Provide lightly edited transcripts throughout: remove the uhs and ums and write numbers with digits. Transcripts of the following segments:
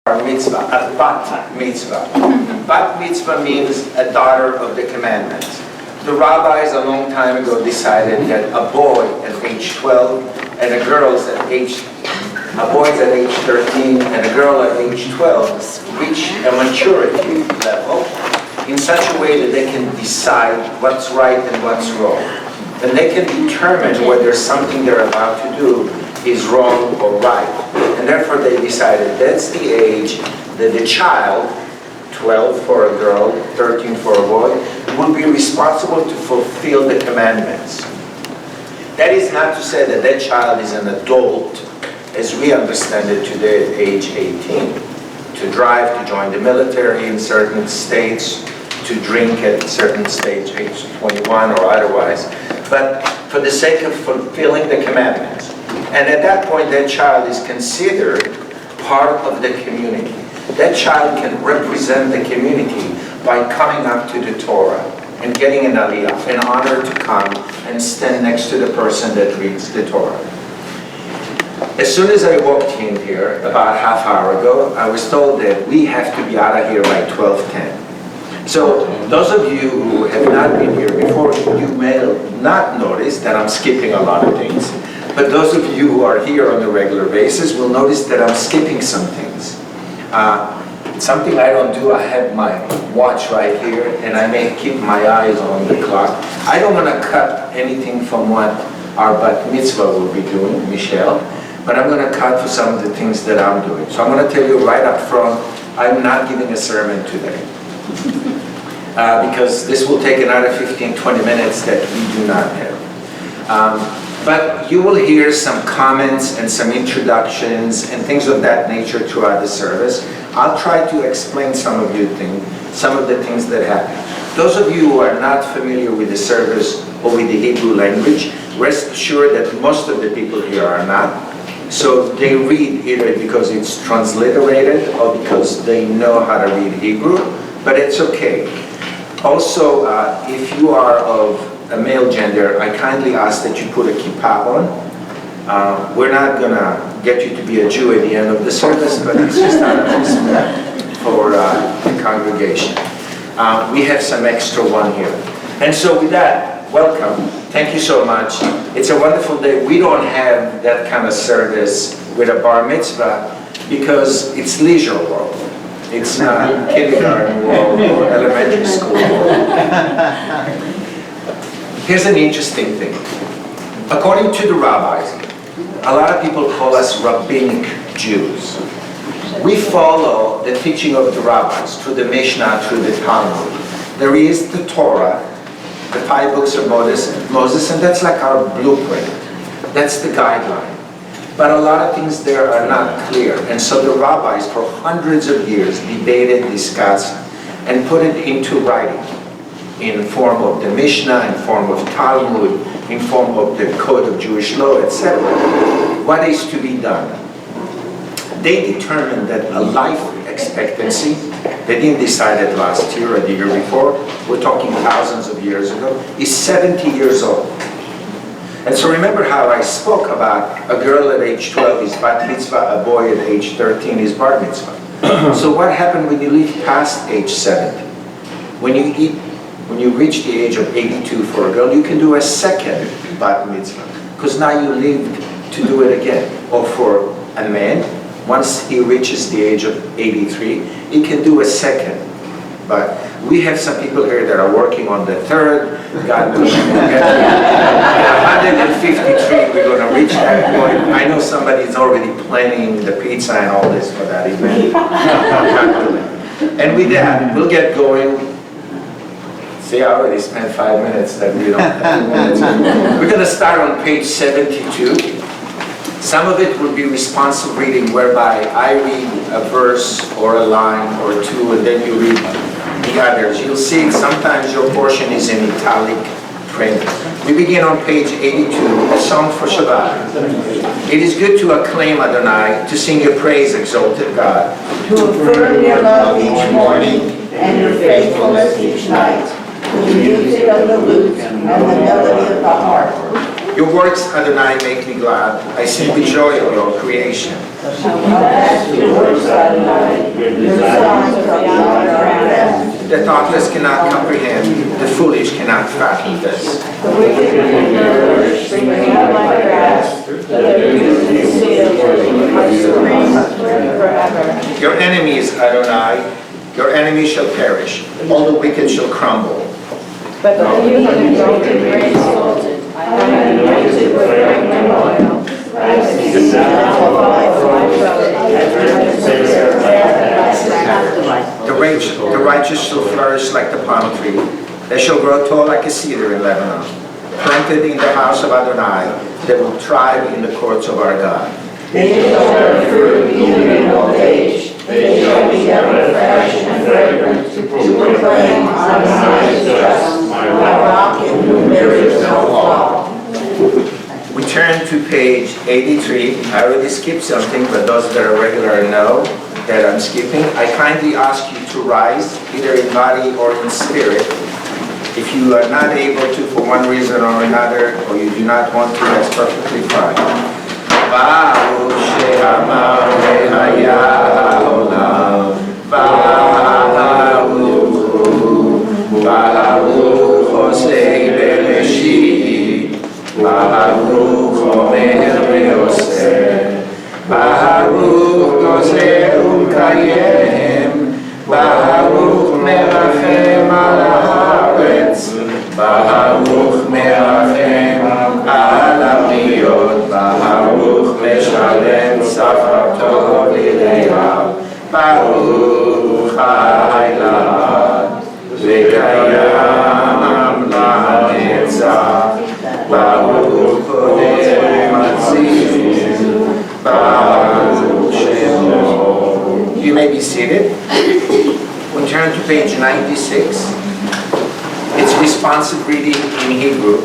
mitzvah, a bat mitzvah. Bat mitzvah means a daughter of the commandments. The rabbis a long time ago decided that a boy at age 12 and a boy at age 13 and a girl at age 12 reach a maturity level in such a way that they can decide what's right and what's wrong. And they can determine whether something they're about to do is wrong or right. And therefore they decided that's the age that the child, 12 for a girl, 13 for a boy, will be responsible to fulfill the commandments. That is not to say that that child is an adult, as we understand it today at age 18, to drive, to join the military in certain states, to drink at certain stage, age 21 or otherwise, but for the sake of fulfilling the commandments. And at that point, that child is considered part of the community. That child can represent the community by coming up to the Torah and getting an aliyah, an honor to come and stand next to the person that reads the Torah. As soon as I walked in here, about half hour ago, I was told that we have to be out of here by 12:10. So those of you who have not been here before, you may not notice that I'm skipping a lot of things. But those of you who are here on a regular basis will notice that I'm skipping some things. Something I don't do, I have my watch right here, and I may keep my eyes on the clock. I don't want to cut anything from what our bat mitzvah will be doing, Michele, but I'm going to cut for some of the things that I'm doing. So I'm going to tell you right up front, I'm not giving a sermon today. Because this will take another 15-20 minutes that we do not have. But you will hear some comments and some introductions and things of that nature throughout the service. I'll try to explain some of the things that happen. Those of you who are not familiar with the service or with the Hebrew language, rest assured that most of the people here are not. So they read either because it's transliterated or because they know how to read Hebrew, but it's okay. Also, if you are of a male gender, I kindly ask that you put a kippah on. We're not going to get you to be a Jew at the end of the service, but it's just out of respect for the congregation. We have some extra one here. And so with that, welcome. Thank you so much. It's a wonderful day. We don't have that kind of service with a bar mitzvah because it's leisure world. It's not kindergarten world or elementary school world. Here's an interesting thing. According to the rabbis, a lot of people call us rabbinic Jews. We follow the teaching of the rabbis through the Mishnah, through the Talmud. There is the Torah, the 5 books of Moses, and that's like our blueprint. That's the guideline. But a lot of things there are not clear. And so the rabbis, for hundreds of years, debated, discussed, and put it into writing in form of the Mishnah, in form of Talmud, in form of the Code of Jewish Law, etc. What is to be done? They determined that a life expectancy, they didn't decide it last year or the year before, we're talking thousands of years ago, is 70 years old. And so remember how I spoke about a girl at age 12 is bat mitzvah, a boy at age 13 is bar mitzvah. So what happened when you live past age 70? When you reach the age of 82 for a girl, you can do a second bat mitzvah, because now you live to do it again. Or for a man, once he reaches the age of 83, he can do a second. But we have some people here that are working on the third. God willing, we'll get to 153, we're going to reach that point. I know somebody's already planning the pizza and all this for that event. God willing. And with that, we'll get going. See, I already spent 5 minutes that we don't have 2 minutes. We're going to start on page 72. Some of it will be responsive reading, whereby I read a verse or a line or two, and then you read the others. You'll see sometimes your portion is in italic print. We begin on page 82, a song for Shabbat. It is good to acclaim Adonai, to sing your praise, exalted God. To affirm your love each morning and your faithfulness each night. The music of the lute and the melody of the harp. Your works, Adonai, make me glad. I sing with joy of your creation. How vast your works, Adonai, The thoughtless cannot comprehend, the foolish cannot fathom this. The wicked will flourish, springing up like grass, but their youth is sealed, are supreme forever. Your enemies, Adonai, your enemies shall perish, all the wicked shall crumble. But you have exalted, great exalted. I have anointed with fragrant oil. I have seasoned and qualified for my brother. The righteous shall flourish like the palm tree. They shall grow tall like a cedar in Lebanon. Planted in the house of Adonai, they will thrive in the courts of our God. They shall bear fruit even in old age. They shall be ever fresh and fragrant to proclaim Adonai is just, my rock in whom there is no flaw. We turn to page 83. I already skipped something, but those that are regular know that I'm skipping. I kindly ask you to rise, either in body or in spirit. If you are not able to for one reason or another, or you do not want to, that's perfectly fine. Baruch she'amar ve'haya ha'olam, Baruch Hosei Bereshit, Baruch Omer ve'oseh, Baruch Gozer u'mkayem, Baruch merachem al haaretz, Baruch merachem al habriyot, Baruch meshalem safarto v'leilav, Baruch ha'ilad v'kayam la'netzach, Baruch kodem atzim, Baruch shemo. You may be seated. We turn to page 96. It's responsive reading in Hebrew.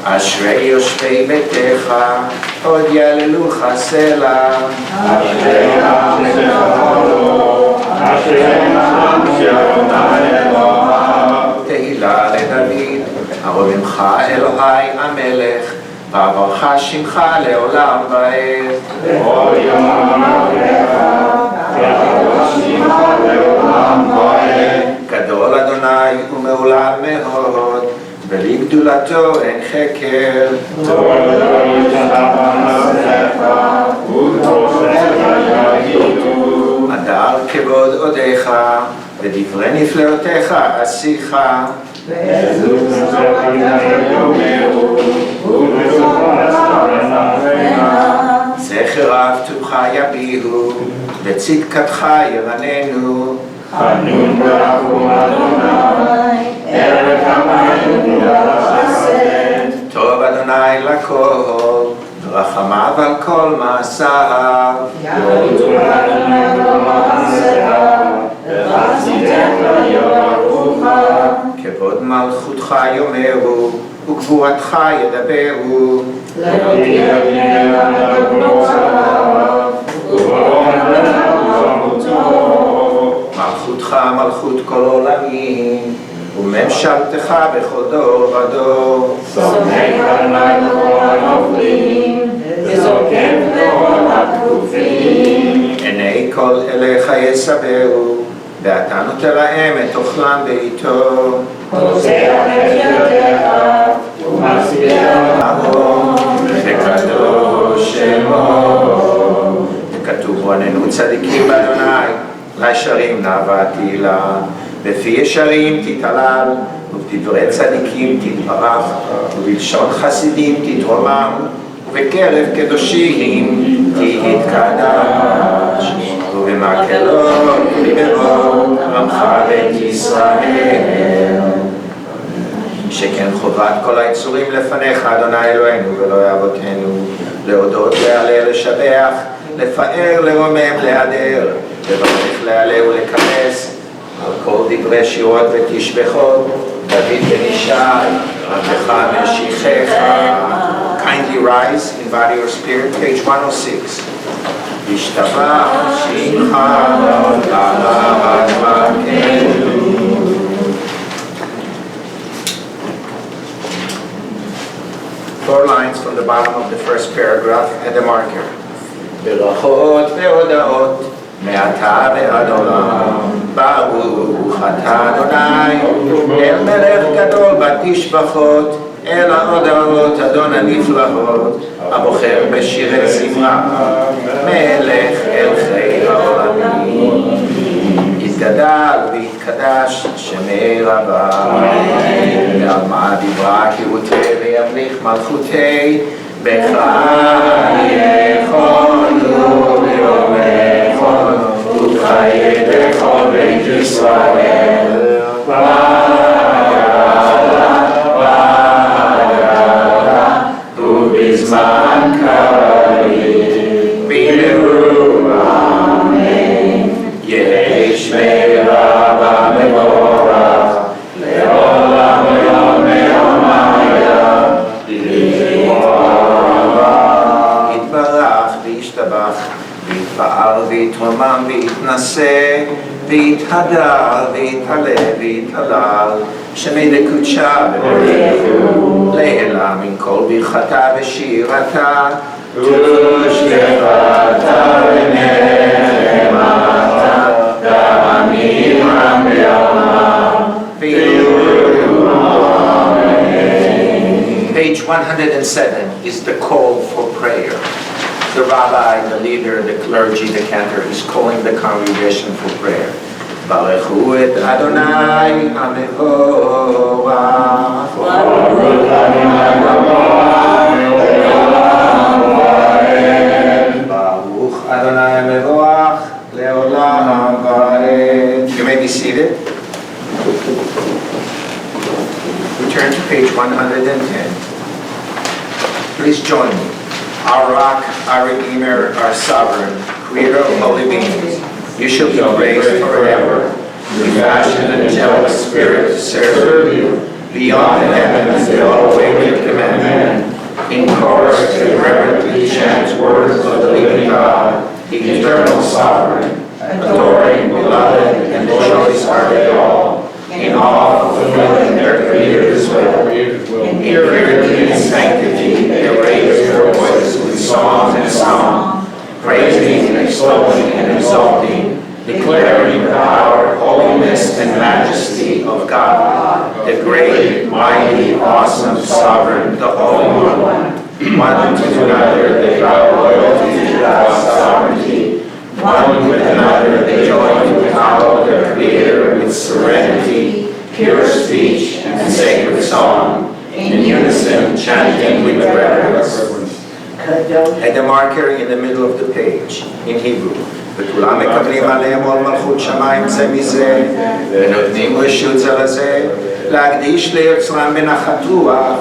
Ashrei yoshvei betecha, od yalelucha selah. Ashrei ha'am she'cholo, ashrei ha'am she'adonai Elohav. Tehillah leDavid, aromimcha Elohai amelech, v'avarcha shimcha le'olam va'ed. B'chol yom ha'amecha, v'avarcha shimcha le'olam va'ed. Gadol Adonai u'me'olam me'od, ולגדולתו אין חקר. טוב לא ישכח מעשיך, ובראשך יגידו. הדר כבוד עודיך, ודברי נפלאותיך עשיך. ועזות נפשך יאמרו, ובסופה אסתרנה. זכר אהבתך יביעו, וצדקתך ירננו. חנון ברחום אדוני, ערך המים ולחסד. טוב אדוני לכל, רחמיו על כל מעשיו. יעלו אדוני כל מעשיו, וחסידיך יברכוך. כבוד מלכותך יאמרו, וגבורתך ידברו. להודיע בני אדם ברצונו, וברון ברחמותו. מלכותך מלכות כל עולמים, וממשלתך בכל דור ודור. שונאי אדוני לכל הנופלים, וזוקף לכל הכרופים. עיני כל אליך יסברו, ואתה נותן להם את אוכלם בעיתו. פוסח את ידיך, ומשביע אהרון, וקדוש שמו. וכתוב בוננו צדיקים באדוני, לישרים נאווה לה, בפי ישרים תתהלל, ובדברי צדיקים תתברך, ובלשון חסידים תתרומם, ובקרב קדושים תתקדש, ובמקהלות ובבאות עמך בית ישראל. שכן חובת כל היצורים לפניך, אדוני אלוהינו ואלוהי אבותינו, להודות, להלל, לשבח, לפאר, לרומם, להדר, לברך, להלל ולכנס, על כל דברי שירות ותשבחות, דוד בן ישי, רבך משיחך. Kindly rise in body or spirit, page 106. השתבח שמך לעד מלכנו. Four lines from the bottom of the first paragraph and the marker. ברכות והודאות מעתה ועד עולם. ברוך אתה אדוני, אל מלך גדול בתשבחות, אל ההודעות אדון הנפלאות, הבוחר בשירי זמרה, מלך אל חיי העולמים. יתגדל ויתקדש שמי רבה, ועל מה דיברה קראותי וימליך מלכותי, בך יכולנו ליומך, וחיי בכל בית ישראל. ובזמן קריב בימרו אמן. יהי שמי רבה מבורך לעולם יומי המיה. יתברך וישתבח ויתפאר ויתרומם ויתנשא ויתהדר ויתהלל ויתהלל, שמי לקודשה וברכו לעילה מן כל ברכתה ושירתה, ושלחתה ונאמתה דמים רם בעלמם ויראו אמן. Page 107 is the call for prayer. The rabbi, the leader, the clergy, the cantor is calling the congregation for prayer. ברכו את אדוני המבורך. ברוך אדוני המבורך לעולם ועד. You may be seated. We turn to page 110. Please join me. Our rock, our redeemer, our sovereign, creator of holy beings, you shall be praised forever. You fashioned an angelic spirit to serve you. Beyond the heavens they all await your command. In chorus they reverently chant words of the living God, the eternal sovereign, adoring, beloved, and the choice are they all. In awe, fulfilling their Creator's will. In purity and sanctity they raise their voice with song and song, praising and extolling and exalting, declaring the power, holiness, and majesty of God, the great, mighty, awesome, sovereign, the Holy One. One to another they vow loyalty to God's sovereignty. One with another they join to hallow their Creator with serenity, pure speech, and sacred song, in unison chanting with reverence. At the marker in the middle of the page, in Hebrew, וכולם מקבלים עליהם עול מלכות שמיים זה מזה, ונותנים רשות זה לזה, להקדיש ליוצרם בנחת רוח,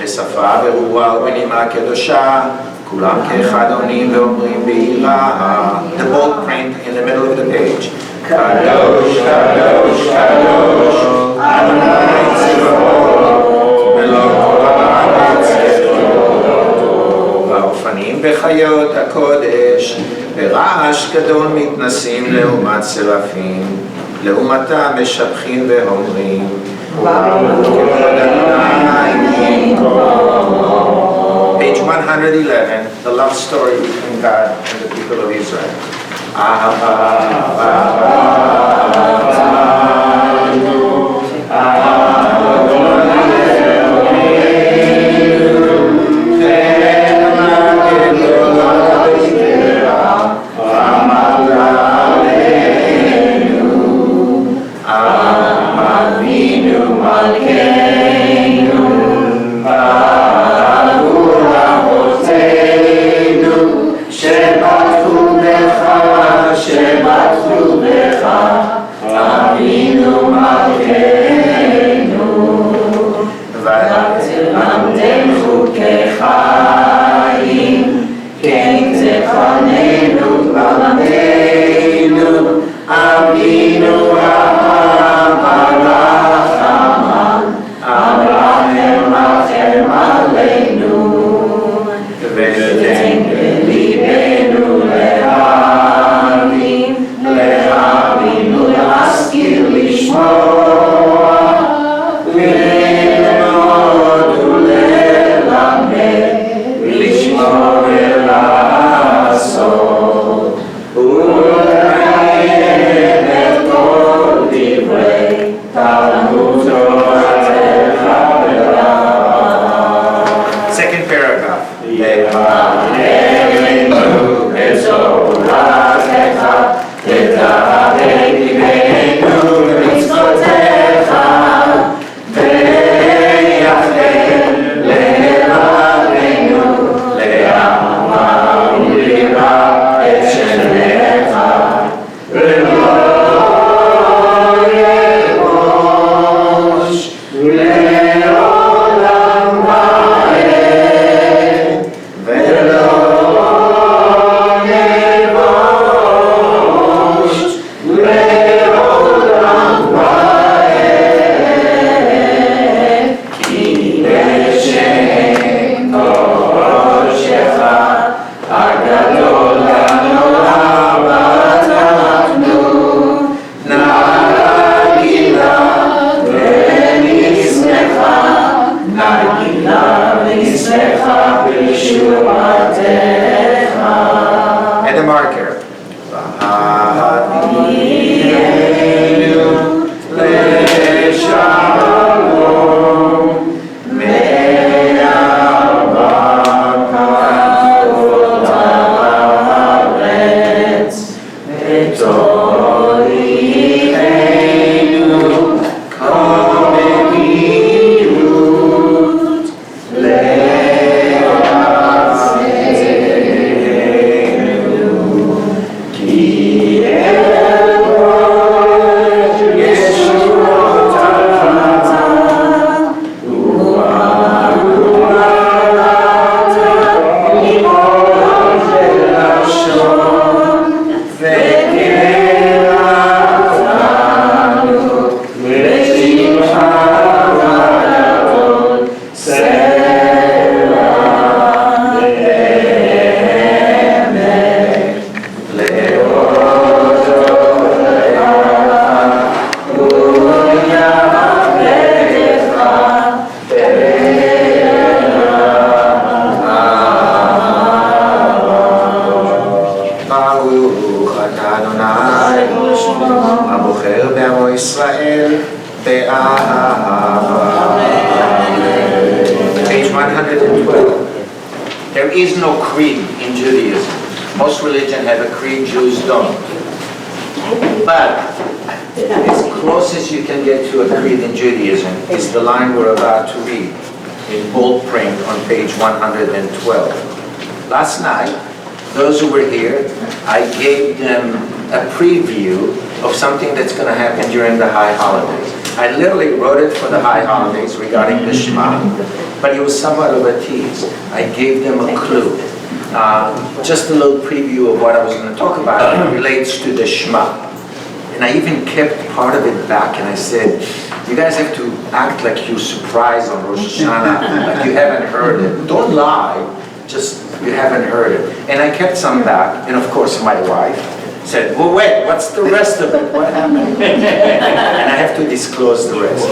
בשפה ברוח ובנימה קדושה, כולם כאחד עונים ואומרים ביראה. The bold print in the middle of the page. קדוש, קדוש, קדוש, אדוני צבאות, מלוא כל הארץ כבודו. והאופנים וחיות הקודש, ברעש גדול מתנסים לעומת סרפים, לעומתם משבחים ואומרים, כבוד אדוני Page 111, the love story between God and the people of Israel. שבטחו Page 112. There is no creed in Judaism. Most religions have a creed, Jews don't. But as close as you can get to a creed in Judaism is the line we're about to read in bold print on page 112. Last night, those who were here, I gave them a preview of something that's going to happen during the high holidays. I literally wrote it for the high holidays regarding the Shema, but it was somewhat of a tease. I gave them a clue. Just a little preview of what I was going to talk about. It relates to the Shema. And I even kept part of it back and I said, you guys have to act like you're surprised on Rosh Hashanah, like you haven't heard it. Don't lie, just you haven't heard it. And I kept some back, and of course my wife said, well wait, what's the rest of it? What happened? And I have to disclose the rest.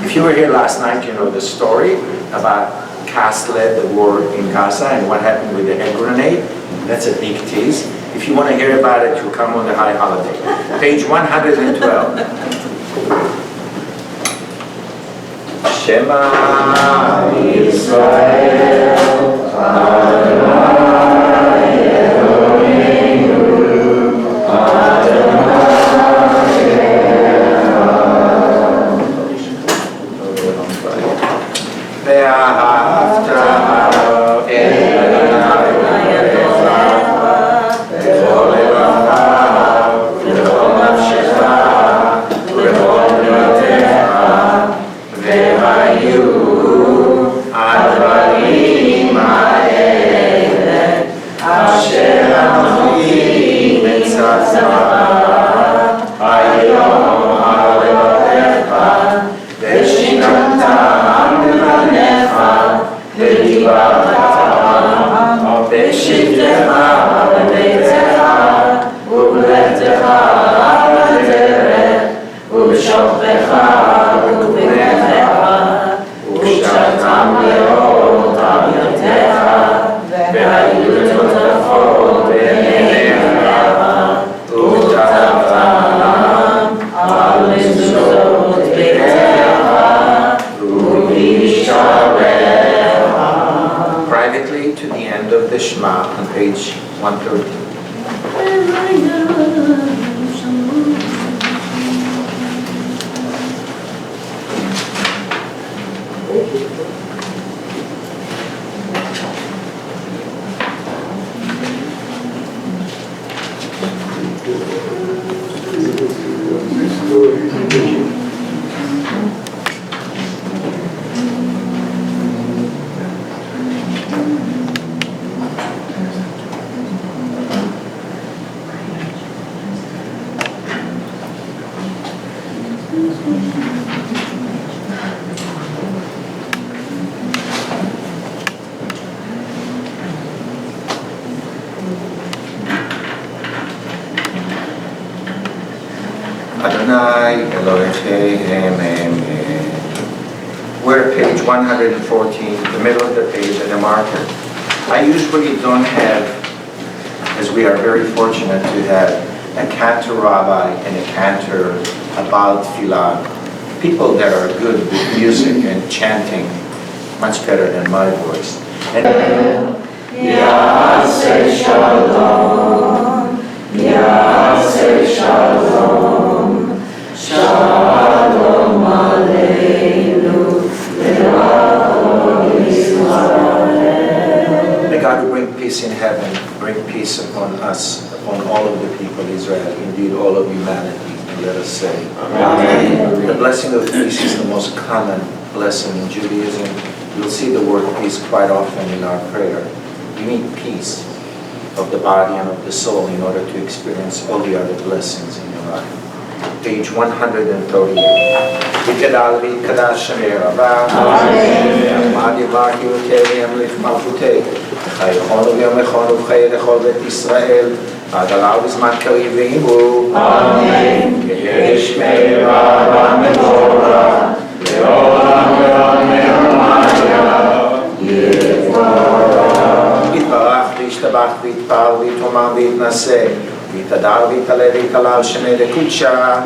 If you were here last night, you know the story about Kasle, the war in Gaza, and what happened with the hand grenade. That's a big tease. If you want to hear about it, you come on the high holiday. Page 112. Shema Yisrael Adonai Eloheinu Adonai Echad Ve'ahavta et Adonai B'chol levav v'chol nafshecha v'chol milatecha ve'hayu advarim ha'ele asher anochi metzatzah hayom al levatecha ve'shinantam levanecha ve'dibartam ve'shivtecha b'beitecha u'b'letecha b'derech u'b'shokbecha u'b'knechecha u'sh'atam le'ot aviatecha ve'hayu totafot b'neinecha u'taftam al mezuzot beitecha u'b'yisharecha. Privately to the end of the Shema on page 113. Adonai Elohechem Emet. We're at page 114, the middle of the page, and a marker. I usually don't have, as we are very fortunate to have a cantor rabbi and a cantor, a Baal Tfilah, people that are good with music and chanting, much better than my voice. And Yaseh Shalom, Yaseh Shalom, Shalom Aleinu, Le'Olam Yisrael. may God who bring peace in heaven, bring peace upon us, upon all of the people of Israel, indeed all of humanity. And let us say, Amen. the blessing of peace is the most common blessing in Judaism. You'll see the word peace quite often in our prayer. You need peace of the body and of the soul in order to experience all the other blessings in your life. Page 138. V'kedal v'kadash shemei rabah. Amen. Amad yivach yutei yamlich malchutei. V'chayechonu v'yomechonu v'chay lechol bet Yisrael. Ad alav v'zman kariv v'imru. Amen. Yehi shmei Rabah mevorach, Le'olam Yevorach. יתברך וישתבח ויתפאר ויתרומם ויתנשא ויתהדר ויתעלה ויתהלל שמי לקודשה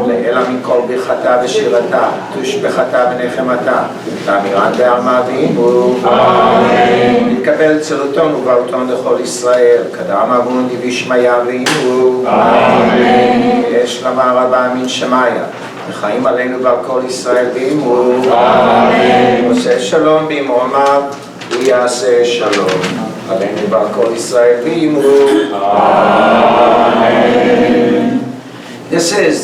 לעילא מכל ברכתה ושירתה תושבחתה ונחמתה לאמירן בעלמא ואמרו אמן. יתקבל צלותון ובראותון לכל ישראל קדם אבון דבישמיא ואמרו אמן. יש לומר רבה מן שמיא וחיים עלינו ועל כל ישראל ואמרו אמן. עושה שלום במרומיו ויעשה שלום עלינו ועל כל ישראל ואמרו Amen. This is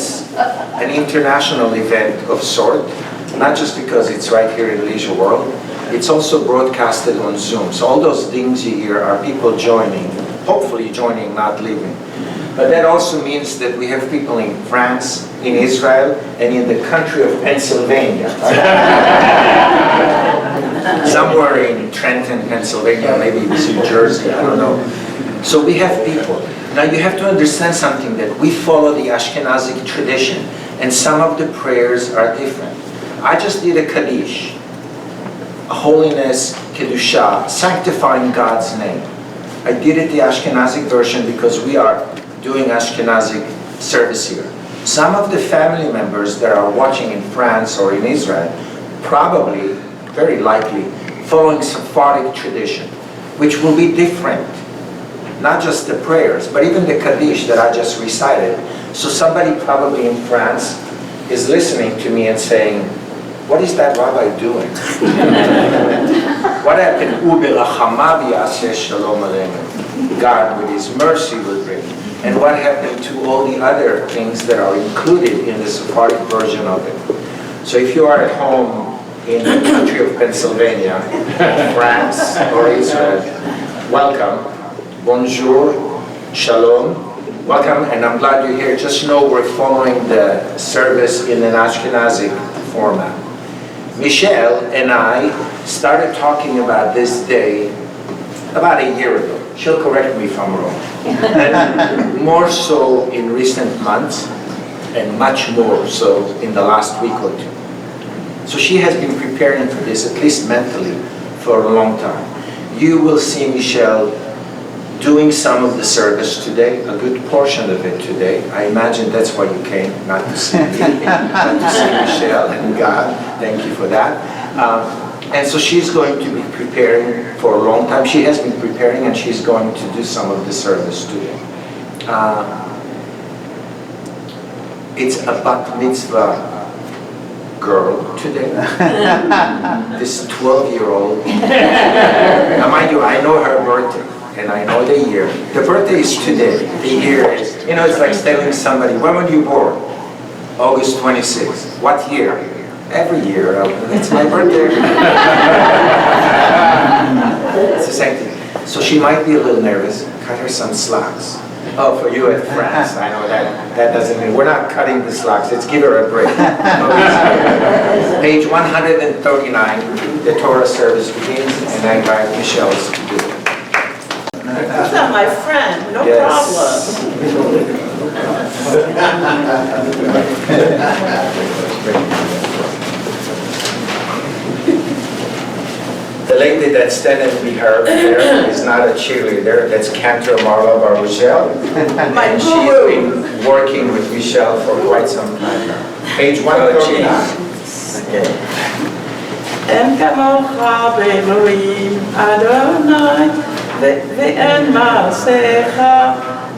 an international event of sort, not just because it's right here in Leisure World, it's also broadcasted on Zoom. So all those things you hear are people joining, hopefully joining, not leaving. But that also means that we have people in France, in Israel, and in the country of Pennsylvania. Somewhere in Trenton, Pennsylvania, maybe it's New Jersey, I don't know. So we have people. Now you have to understand something, that we follow the Ashkenazic tradition, and some of the prayers are different. I just did a Kaddish, a holiness, Kedusha, sanctifying God's name. I did it the Ashkenazic version because we are doing Ashkenazic service here. Some of the family members that are watching in France or in Israel, probably, very likely, following Sephardic tradition, which will be different. Not just the prayers, but even the Kaddish that I just recited. So somebody probably in France is listening to me and saying, what is that rabbi doing? What happened? God with his mercy will bring. And what happened to all the other things that are included in the Sephardic version of it? So if you are at home in the country of Pennsylvania, France, or Israel, welcome. Bonjour, shalom, welcome, and I'm glad you're here. Just know we're following the service in an Ashkenazic format. Michele and I started talking about this day about a year ago. She'll correct me if I'm wrong. And more so in recent months, and much more so in the last week or two. So she has been preparing for this, at least mentally, for a long time. You will see Michele doing some of the service today, a good portion of it today. I imagine that's why you came, not to see me, but to see Michele and God. Thank you for that. And so she's going to be preparing for a long time. She has been preparing, and she's going to do some of the service today. It's a bat mitzvah girl today. This 12-year-old. Now mind you, I know her birthday. And I know the year. The birthday is today. The year is, it's like telling somebody, when were you born? August 26th. What year? Every year. It's my birthday. It's the same thing. So she might be a little nervous. Cut her some slacks. Oh, for you at France, I know that doesn't mean, we're not cutting the slacks. Let's give her a break. Page 139, the Torah service begins, and I invite Michele to do it. That's not my friend, no problem. lady that's standing behind there is not a cheerleader. That's Cantor Marla Baruchel. My And she's guru. been working with Michele for quite some time now. Page 139. Okay. En כמוך באלוהים אדוני ואין מעשיך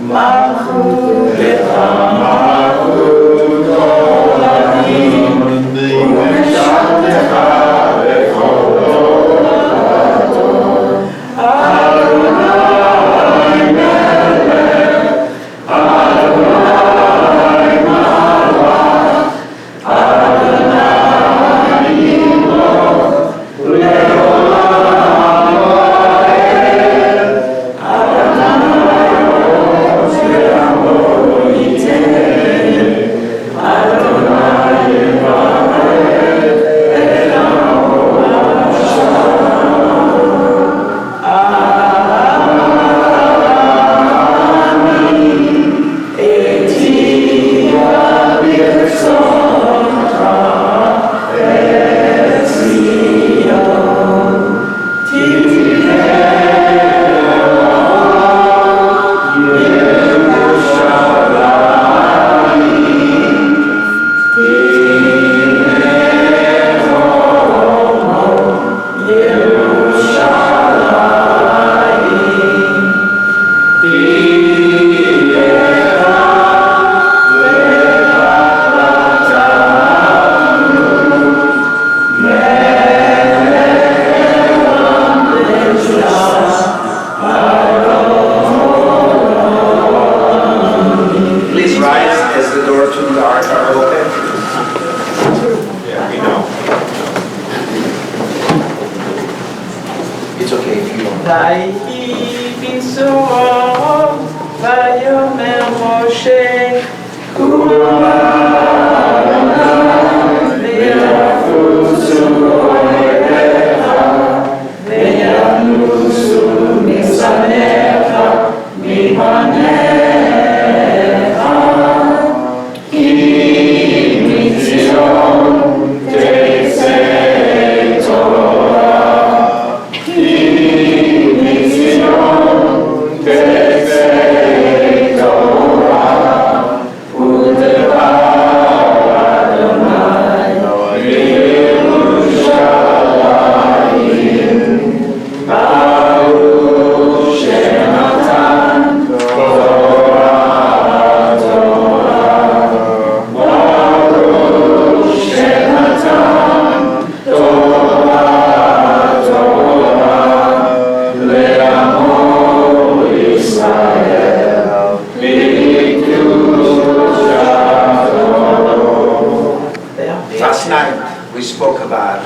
מלכותך מלכות עולמים ומשלתך בכל דור אדוני מלך אדוני מלך אדוני ימלוך לעולם ועד אדוני עוז לעמו ייתן אדוני יברך את עמו אמן אתיה ברצונך בציון Please rise as the door to the ark are open. Yeah, we know. It's okay if you don't. ויהי בשורו ויאמר משה קומה ויפוצו אוהליך וינוסו משנאיך מפניך כי מציון תצא תורה כי מציון תצא תורה ודבר אדוני בירושלים ברוך שנתן תורה ברוך שנתן תורה לעמו ישראל Last night we spoke about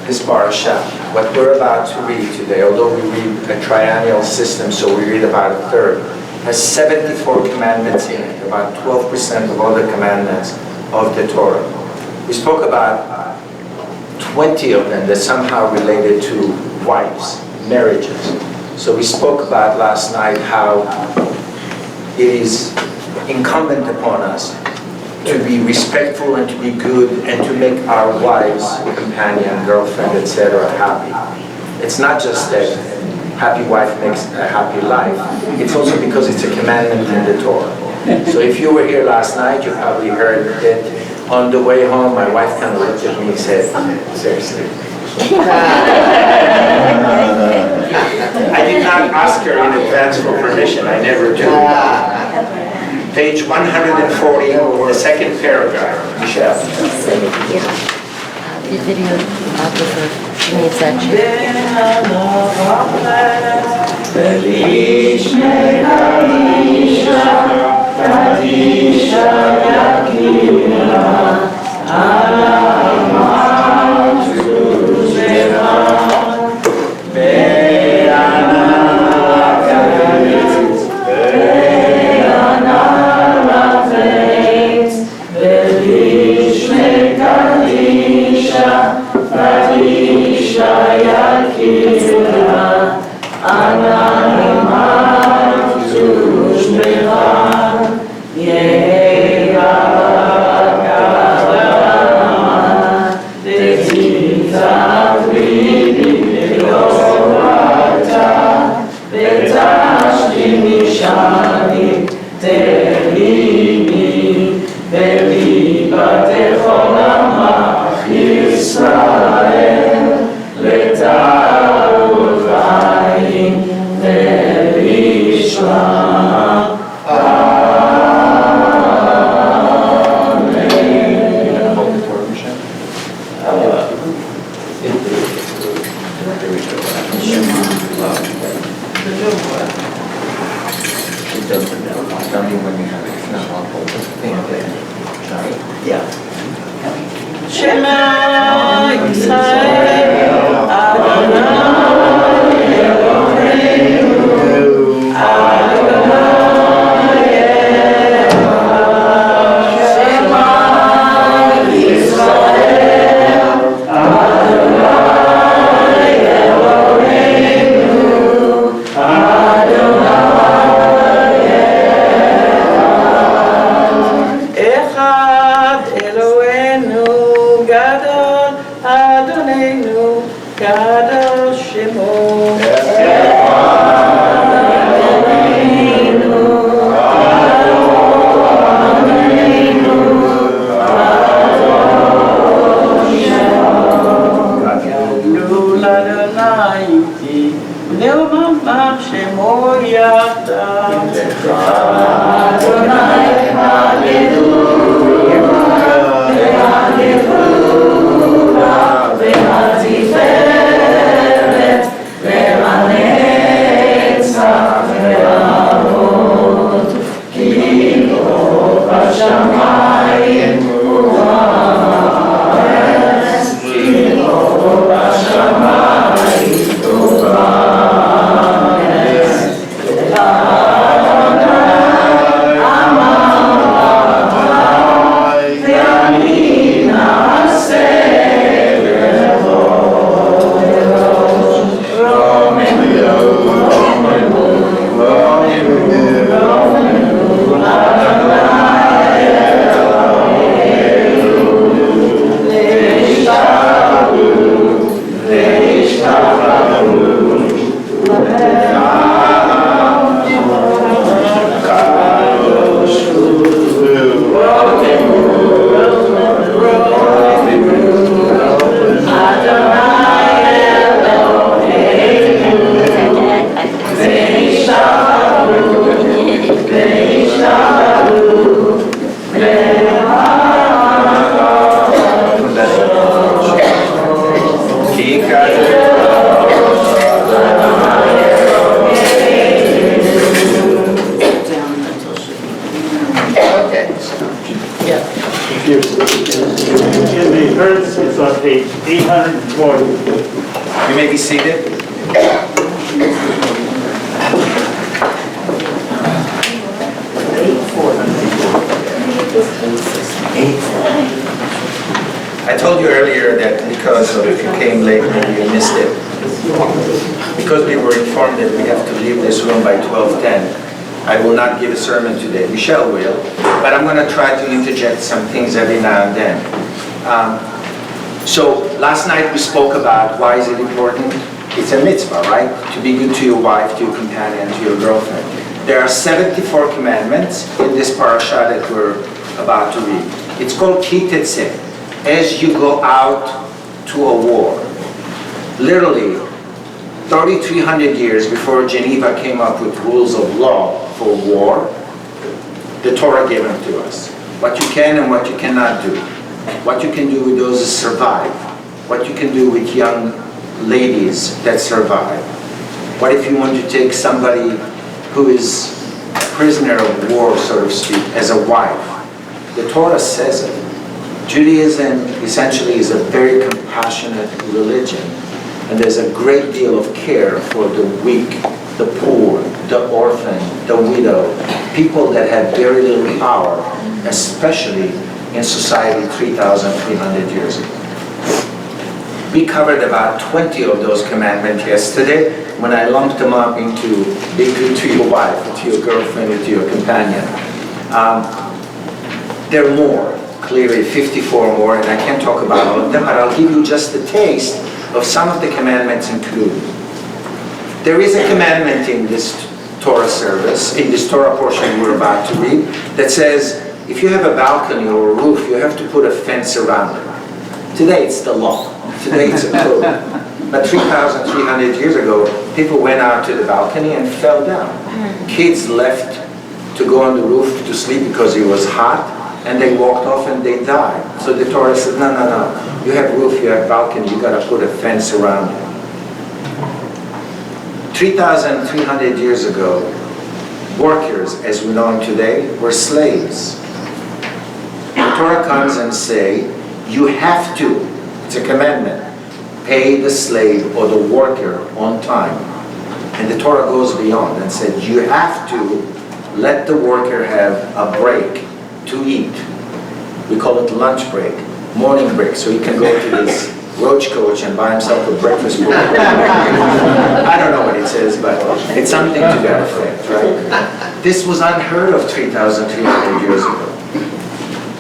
this parasha. What we're about to read today, although we read a triennial system, so we read about a third, has 74 commandments in it, about 12% of all the commandments of the Torah. We spoke about 20 of them that somehow related to wives, marriages. So we spoke about last night how it is incumbent upon us to be respectful and to be good and to make our wives, companion, girlfriend, etc. happy. It's not just that happy wife makes a happy life, it's also because it's a commandment in the Torah. So if you were here last night, you probably heard that on the way home, my wife kind of looked at me and said, seriously. I did not ask her in advance for permission, I never do. Page 140, the second paragraph, Michele. The video needs that Yeah. תיבדל עולמך ישראל, לטהרות חיים ולשמה. Shema Yisrael, Adonai Eloheinu, Adonai Echad. Shema Yisrael, Adonai Eloheinu, Adonai Echad. Eloheinu Gadol Adonenu Gadol Shemo. Gadol Adonai Iti Ne'omamach Shemo Yachdav. Adonai והתפארת והנצח והעוד, כי לא בשמיים ובארץ, כי לא בשמיים ובארץ. לאדוני אמרתי, ואני נעשה In the Hertz, it's on page 840. You may be seated. I told you earlier that because of if you came late, maybe you missed it. Because we were informed that we have to leave this room by 12:10, I will not give a sermon today. Michele will, but I'm going to try to interject some things every now and then. So last night we spoke about why is it important? It's a mitzvah, right? To be good to your wife, to your companion, to your girlfriend. There are 74 commandments in this parasha that we're about to read. It's called Ki Tetzeh, as you go out to a war. Literally, 3,300 years before Geneva came up with rules of law for war, the Torah gave them to us. What you can and what you cannot do. What you can do with those who survive. What you can do with young ladies that survive. What if you want to take somebody who is a prisoner of war, so to speak, as a wife? The Torah says it. Judaism essentially is a very compassionate religion, and there's a great deal of care for the weak, the poor, the orphan, the widow, people that have very little power, especially in society 3,300 years ago. We covered about 20 of those commandments yesterday when I lumped them up into be good to your wife, to your girlfriend, to your companion. There are more, clearly 54 more, and I can't talk about all of them, but I'll give you just a taste of some of the commandments included. There is a commandment in this Torah service, in this Torah portion we're about to read, that says, if you have a balcony or a roof, you have to put a fence around it. Today it's the law. Today it's a code. But 3,300 years ago, people went out to the balcony and fell down. Kids left to go on the roof to sleep because it was hot, and they walked off and they died. So the Torah said, no, no, no. You have roof, you have balcony, you got to put a fence around it. 3,300 years ago, workers, as we know them today, were slaves. The Torah comes and say, you have to, it's a commandment, pay the slave or the worker on time. And the Torah goes beyond and said, you have to let the worker have a break to eat. We call it lunch break, morning break, so he can go to this roach coach and buy himself a breakfast book. I don't know what it says, but it's something to that effect, right? This was unheard of 3,300 years ago.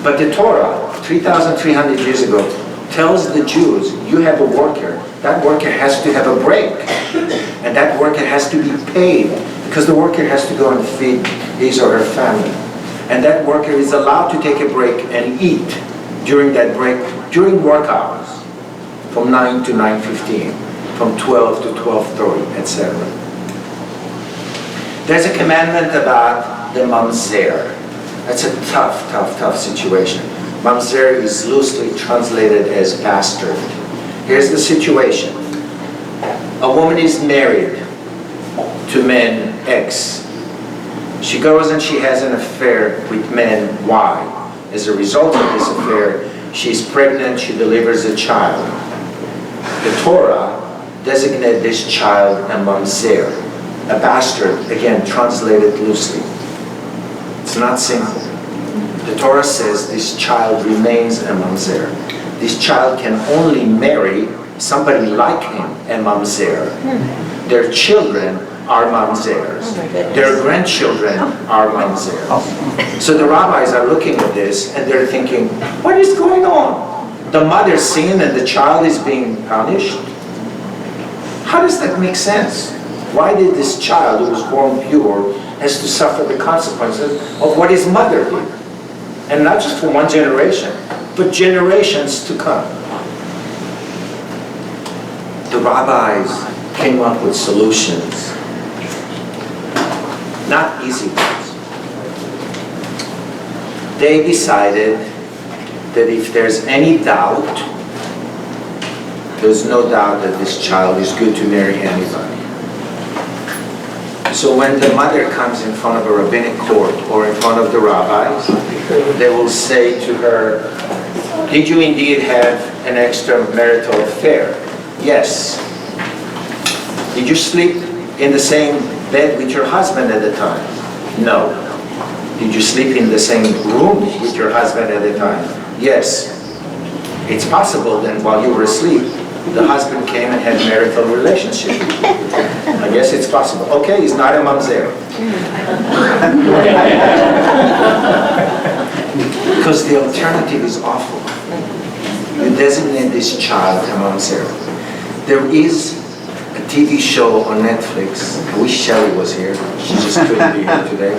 But the Torah, 3,300 years ago, tells the Jews, you have a worker. That worker has to have a break. And that worker has to be paid, because the worker has to go and feed his or her family. And that worker is allowed to take a break and eat during that break, during work hours, from 9 to 9:15, from 12 to 12:30, etc. There's a commandment about the mamzer. That's a tough situation. Mamzer is loosely translated as bastard. Here's the situation. A woman is married to man X. She goes and she has an affair with man Y. As a result of this affair, she's pregnant, she delivers a child. The Torah designated this child a mamzer, a bastard, again translated loosely. It's not simple. The Torah says this child remains a mamzer. This child can only marry somebody like him, a mamzer. Their children are mamzers. Their grandchildren are mamzers. So the rabbis are looking at this and they're thinking, what is going on? The mother sinned and the child is being punished? How does that make sense? Why did this child who was born pure has to suffer the consequences of what his mother did? And not just for one generation, but generations to come. The rabbis came up with solutions. Not easy ones. They decided that if there's any doubt, there's no doubt that this child is good to marry anybody. So when the mother comes in front of a rabbinic court or in front of the rabbis, they will say to her, did you indeed have an extramarital affair? Yes. Did you sleep in the same bed with your husband at the time? No. Did you sleep in the same room with your husband at the time? Yes. It's possible that while you were asleep, the husband came and had a marital relationship. I guess it's possible. Okay, he's not a mamzer. Because the alternative is awful. You designate this child a mamzer. There is a TV show on Netflix. I wish Shelley was here. She just couldn't be here today.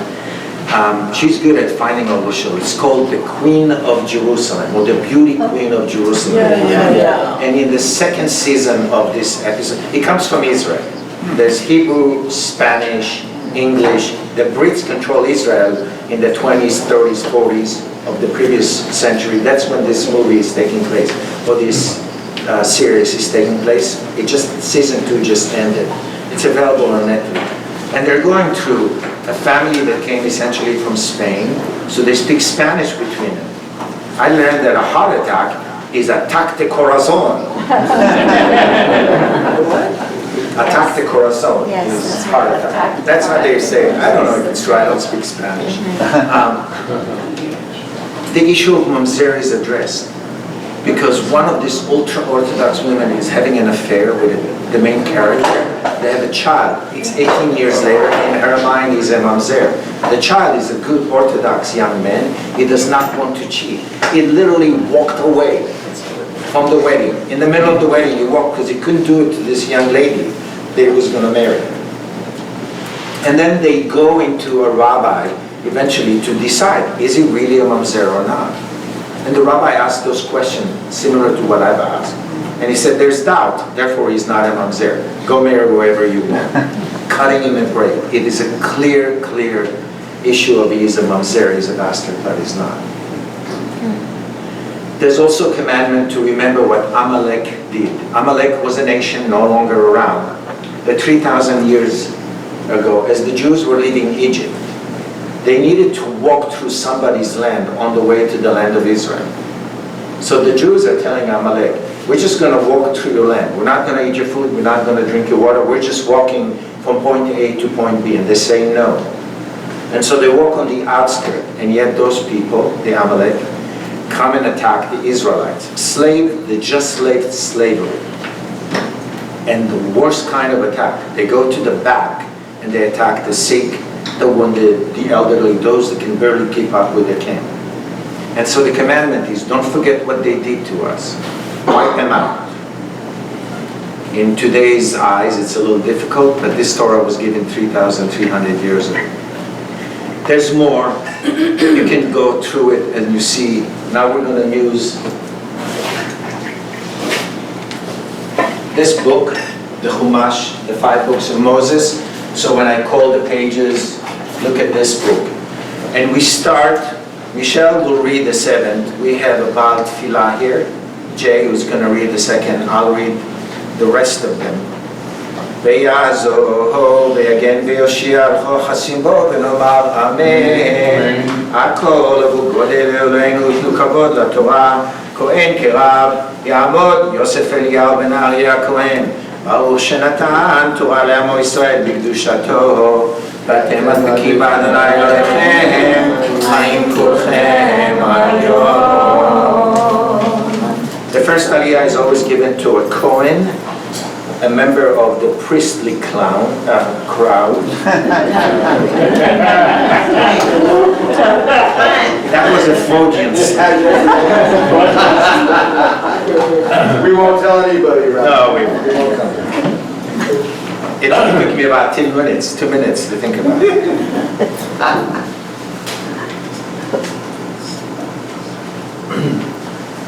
She's good at finding all the shows. It's called The Queen of Jerusalem, or The Beauty Queen of Jerusalem. And in the second season of this episode, it comes from Israel. There's Hebrew, Spanish, English. The Brits control Israel in the 20s, 30s, 40s of the previous century. That's when this movie is taking place, or this series is taking place. Season 2 just ended. It's available on Netflix. And they're going through a family that came essentially from Spain, so they speak Spanish between them. I learned that a heart attack is ataque de corazón. Ataque de corazón is heart attack. That's what they say. I don't know if it's true, I don't speak Spanish. The issue of mamzer is addressed because one of these ultra-Orthodox women is having an affair with the main character. They have a child. It's 18 years later. In her mind, he's a mamzer. The child is a good Orthodox young man. He does not want to cheat. He literally walked away from the wedding. In the middle of the wedding, he walked because he couldn't do it to this young lady that he was going to marry. And then they go into a rabbi eventually to decide, is he really a mamzer or not? And the rabbi asked those questions similar to what I've asked. And he said, there's doubt, therefore he's not a mamzer. Go marry whoever you want. Cutting him and break. It is a clear issue of he is a mamzer, he's a bastard, but he's not. There's also a commandment to remember what Amalek did. Amalek was a nation no longer around. But 3,000 years ago, as the Jews were leaving Egypt, they needed to walk through somebody's land on the way to the land of Israel. So the Jews are telling Amalek, we're just going to walk through your land. We're not going to eat your food. We're not going to drink your water. We're just walking from point A to point B. And they say no. And so they walk on the outskirts. And yet those people, the Amalek, come and attack the Israelites. They just slaved slavery. And the worst kind of attack, they go to the back and they attack the sick, the wounded, the elderly, those that can barely keep up with the king. And so the commandment is, don't forget what they did to us. Wipe them out. In today's eyes, it's a little difficult, but this Torah was given 3,300 years ago. There's more. You can go through it and you see. Now we're going to use this book, the Chumash, the 5 books of Moses. So when I call the pages, look at this book. And we start, Michele will read the 7th. We have a Baal Tefillah here. Jay who's going to read the 2nd. I'll read the rest of them. ויעזור ויגן ויושיע וכל חסים בו ונאמר אמן. הכל עבור גודל אלוהינו יתנו כבוד לתורה. כהן כרב יעמוד יוסף אליהו בן אריה הכהן. ברוך שנתן תורה לעמו ישראל בקדושתו. ואתם הדבקים באדוני אלוהיכם חיים כולכם היום. The first aliyah is always given to a Kohen, a member of the priestly crowd. That was a Freudian slip. We won't tell anybody, right? No, we won't. It only took me about 2 minutes to think about it.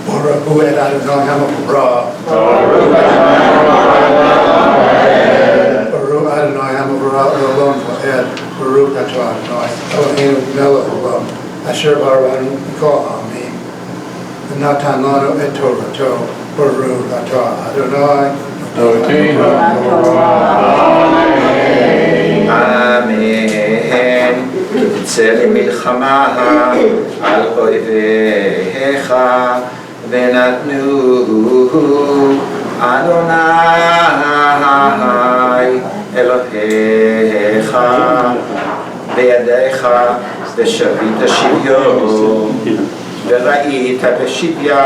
Baruch Adonai HaMavarah. Baruch Adonai HaMavarah Olam Va'ed. Baruch Atah Adonai Eloheinu Melech Olam Asher Baranu Mikol Amim. V'natan Lanu Et Torato. Baruch Atah Adonai Eloheinu Amen. תצא למלחמה על אויביך ונתנו אדוני אלוהיך בידיך ושבית שביו וראית בשביה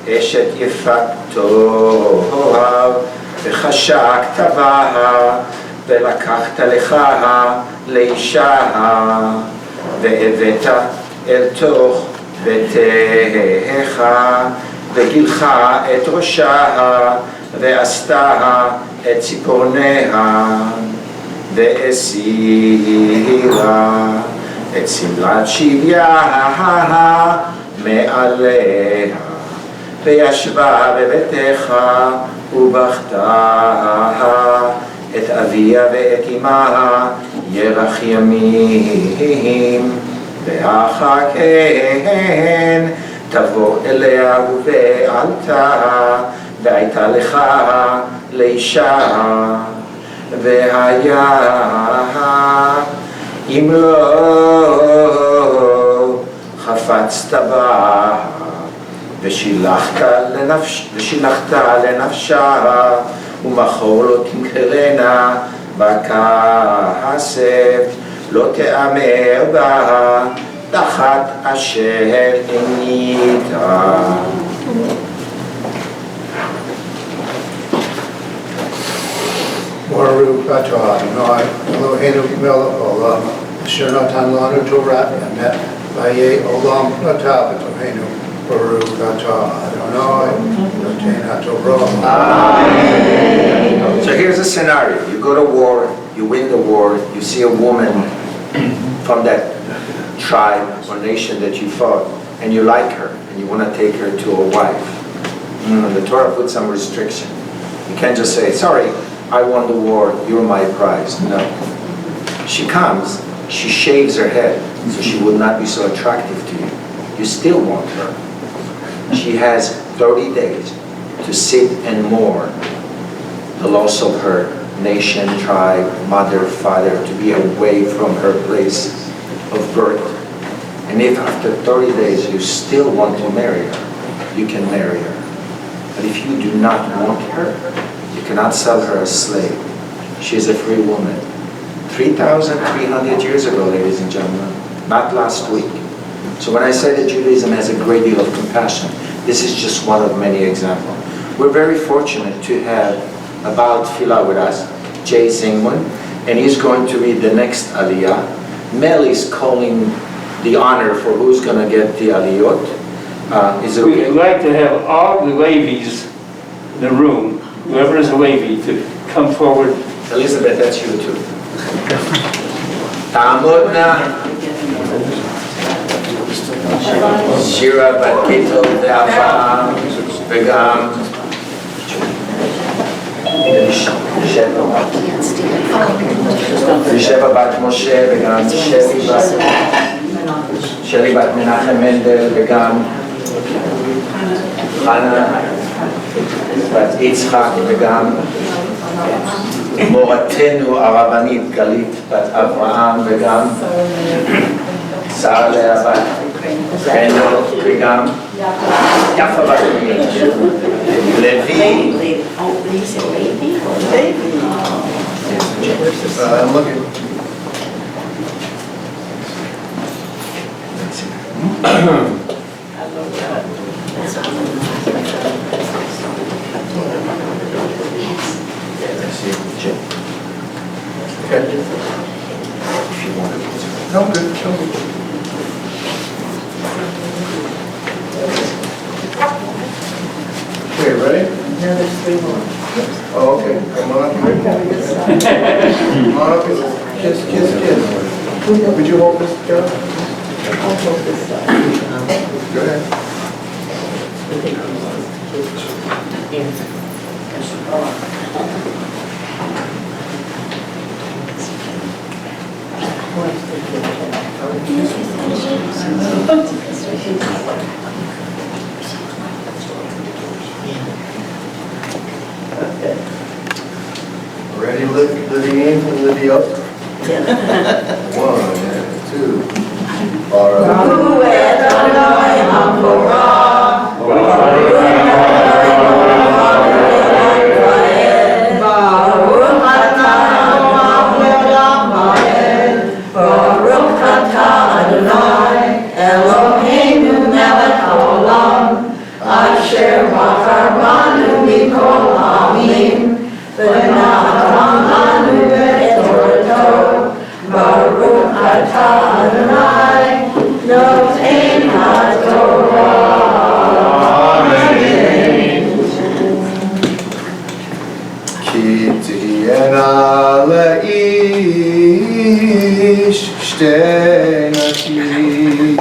אשת יפת תואר וחשקת בה ולקחת לך לאישה והבאת אל תוך ביתך וגילך את ראשה ועשתה את ציפורניה והסירה את שמלת שביה מעליה וישבה בביתך ובכתה את אביה ואת אמה ירח ימים ואחר כן תבוא אליה ובעלתה והייתה לך לאישה והיה אם לא חפצת בה ושילחת לנפשה ומחור לא תמכרנה בכסף לא תאמר בה תחת אשר עינית. Baruch Atah Adonai Eloheinu Melech Olam Asher Natan Lanu Torah Emet Vayeh Olam Atah Eloheinu Baruch Atah Adonai Noten HaTorah. So here's a scenario. You go to war, you win the war, you see a woman from that tribe or nation that you fought, and you like her, and you want to take her to a wife. The Torah puts some restriction. You can't just say, sorry, I won the war, you're my prize. No. She comes, she shaves her head, so she would not be so attractive to you. You still want her. She has 30 days to sit and mourn the loss of her nation, tribe, mother, father, to be away from her place of birth. And if after 30 days you still want to marry her, you can marry her. But if you do not want her, you cannot sell her as slave. She is a free woman. 3,300 years ago, ladies and gentlemen, not last week. So when I say that Judaism has a great deal of compassion, this is just one of many examples. We're very fortunate to have a Baal Tefillah with us, Jay Zingman, and he's going to read the next Aliyah. Mel is calling the honor for who's going to get the Aliyot. Is it okay? We'd like to have all the Levies in the room, whoever is a Levi, to come forward. Elizabeth, that's you too. Ta'amodna Shira Bat Keto Ve'Avraham V'Gam Sheva Bat Moshe V'Gam Sheli Bat Menachem Mendel V'Gam Chana Bat Yitzchak V'Gam מורתנו הרבנית גלית בת אברהם וגם שרה לאה בת חנו וגם יפה בת לוי I'm looking. Okay. If you want to. No, good. Show me. Okay, ready? No, there's 3 more. Oh, okay. Come on up here. Come on up here. Kiss, kiss, kiss. Would you hold this, John? I'll hold this side. Go ahead. Ready, Livy in and Livy up? 1 and 2. Baruch Adonai HaMorah, Baruch atah Adonai, Eloheinu melech haolam, asher bacharanu mikol ha'amim, v'natan lanu et torato. Baruch atah Adonai, noten haTorah. Amen. Ki tihiyena le'ish shtei nashim,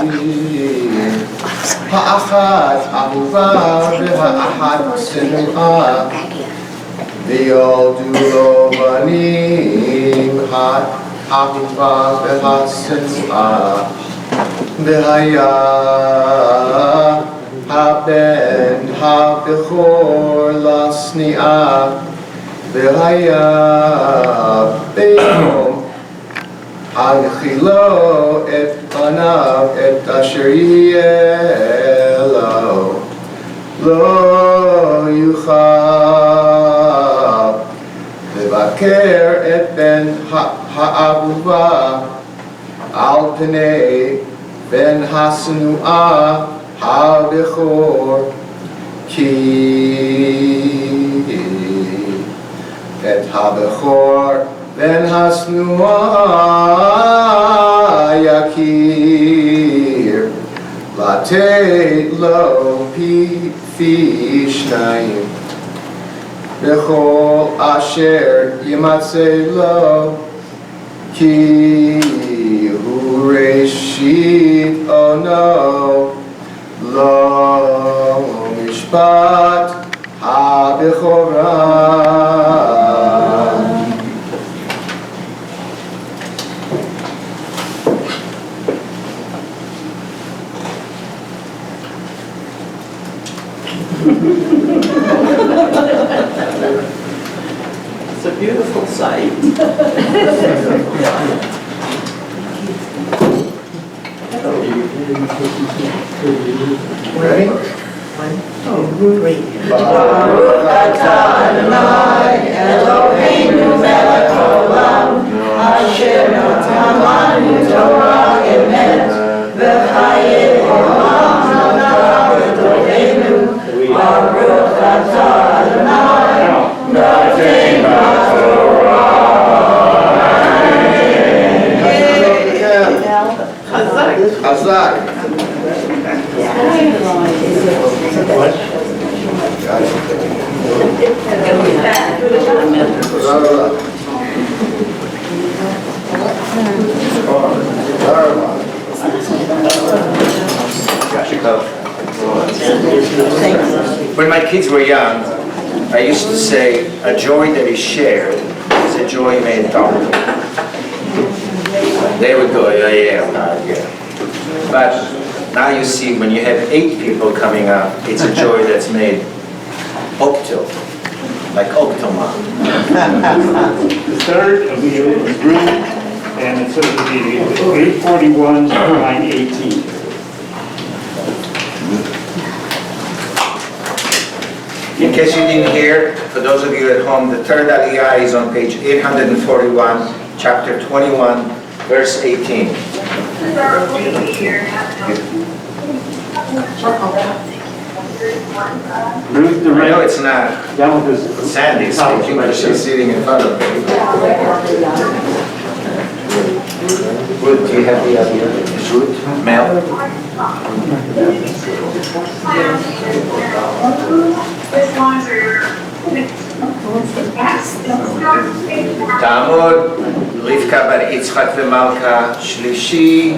ha'achat ahuva v'ha'achat sinua, v'yoldu lo banim ha'ahuva v'ha'sinua, v'haya ha'ben ha'bechor lasni'ah, v'haya b'yom ha'yechilo et panav et asher yeh lo yuchal levaker et ben ha'ahuva al pnei ben hasanua ha'bechor ki et ha'bechor ben hasnua yakir latei lo fi shnayim bechol asher yimatzei lo ki hu Bereshit ono lo mishpat ha-bechorah. It's a beautiful sight. Ready? Baruch atah Adonai Eloheinu melech haolam asher natan lanu Torah emet v'chaye olam natan b'toreinu. Baruch atah Adonai noten Chazak. Chazak. When my kids were young, I used to say, a joy that is shared is a joy made double. They would go, yeah. But now you see, when you have 8 people coming up, it's a joy that's made octo, like octomon. The third of the group, and it says it'll be 841, line 18. In case you didn't hear, for those of you at home, the third Aliyah is on page 841, chapter 21, verse 18. Ruth the I know Red, it's not down with this. Sandy speaking, but she's sitting in front of me. Ruth, do you have the Aliyah? Is Ruth Mel? תעמוד, רבקה בר יצחק ומלכה, שלישי.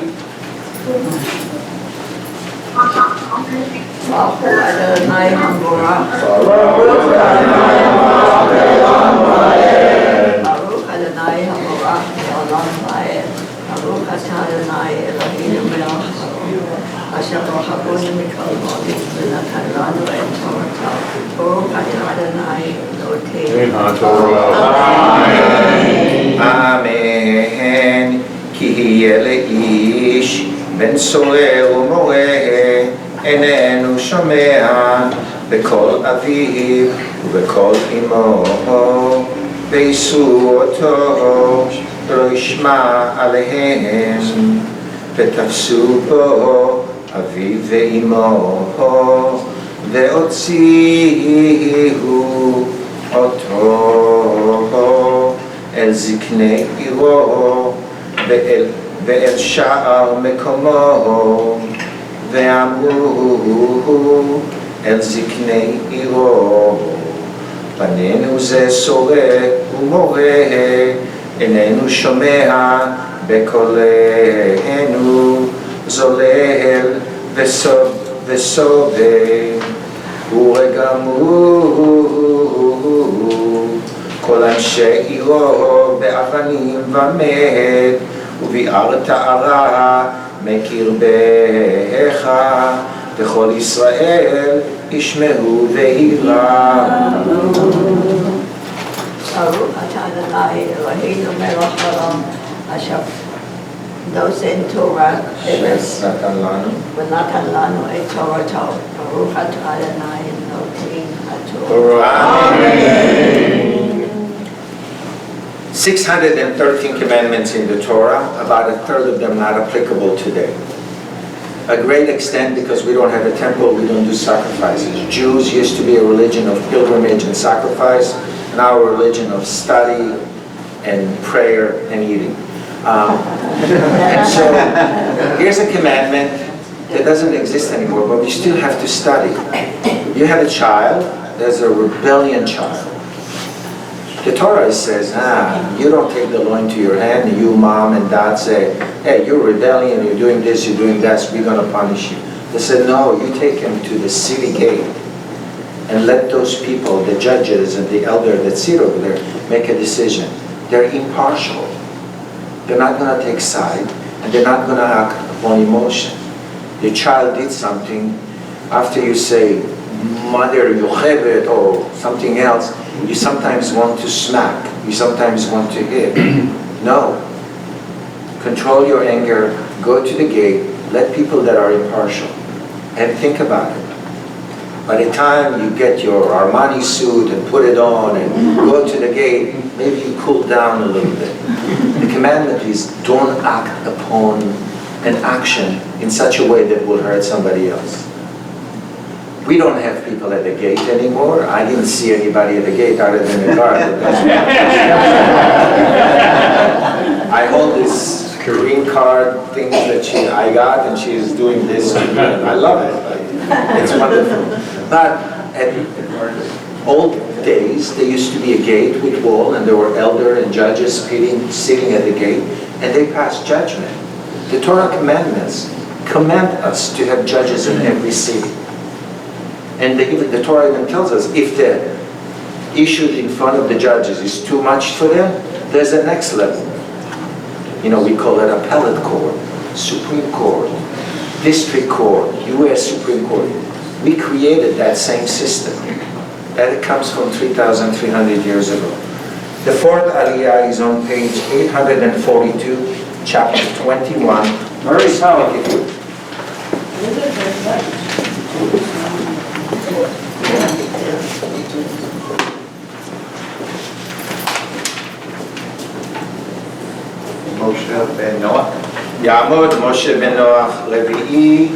Baruch Adonai Hamborach. Baruch Adonai Baruch Adonai Hamborach Le'olam Va'ed. Baruch atah Adonai Eloheinu melech haolam asher borachanu mikol modim v'natan lanu et Toratav. Baruch atah Adonai noten אמן. כי יהיה לאיש בן סורר ומורה, איננו שומע בקול אביו ובקול אמו, ויישאו אותו לא ישמע עליהם, ותפסו בו אביו ואמו, והוציאו אותו אל זקני עירו ואל שער מקומו, ואמרו אל זקני עירו, פנינו זה סורר ומורה, איננו שומע בקולנו, זולל וסובב ורגמו כל אנשי עירו באבנים ומת, וביערת ערה מקרבך, וכל ישראל ישמעו וייראו. Baruch atah Adonai Eloheinu melech haolam asher noten Torah emes נתן לנו. ונתן לנו את תורתו. ברוך אתה אדוני נותן התורה. Amen. 613 commandments in the Torah, about a third of them not applicable today. A great extent because we don't have a temple, we don't do sacrifices. Jews used to be a religion of pilgrimage and sacrifice, now a religion of study and prayer and eating. And so here's a commandment that doesn't exist anymore, but we still have to study. You have a child, there's a rebellion child. The Torah says, you don't take the law into your hand, you mom and dad say, hey, you're rebelling, you're doing this, you're doing that, we're going to punish you. They said, no, you take him to the city gate and let those people, the judges and the elder that sit over there, make a decision. They're impartial. They're not going to take side, and they're not going to act upon emotion. Your child did something, after you say, Mother Yocheved or something else, you sometimes want to smack, you sometimes want to hit. No. Control your anger, go to the gate, let people that are impartial, and think about it. By the time you get your Armani suit and put it on and go to the gate, maybe you cool down a little bit. The commandment is don't act upon an action in such a way that will hurt somebody else. We don't have people at the gate anymore. I didn't see anybody at the gate other than the guard. I hold this green card thing that I got, and she is doing this. I love it. It's wonderful. But at old days, there used to be a gate with wall, and there were elder and judges sitting at the gate, and they passed judgment. The Torah commandments command us to have judges in every city. And the Torah even tells us, if the issue in front of the judges is too much for them, there's a next level. You know, we call it appellate court, Supreme Court, District Court, U.S. Supreme Court. We created that same system. And it comes from 3,300 years ago. The fourth aliyah is on page 842, chapter 21. Very powerful. Moshe ben Noach. יעמוד משה בן נוח רביעי.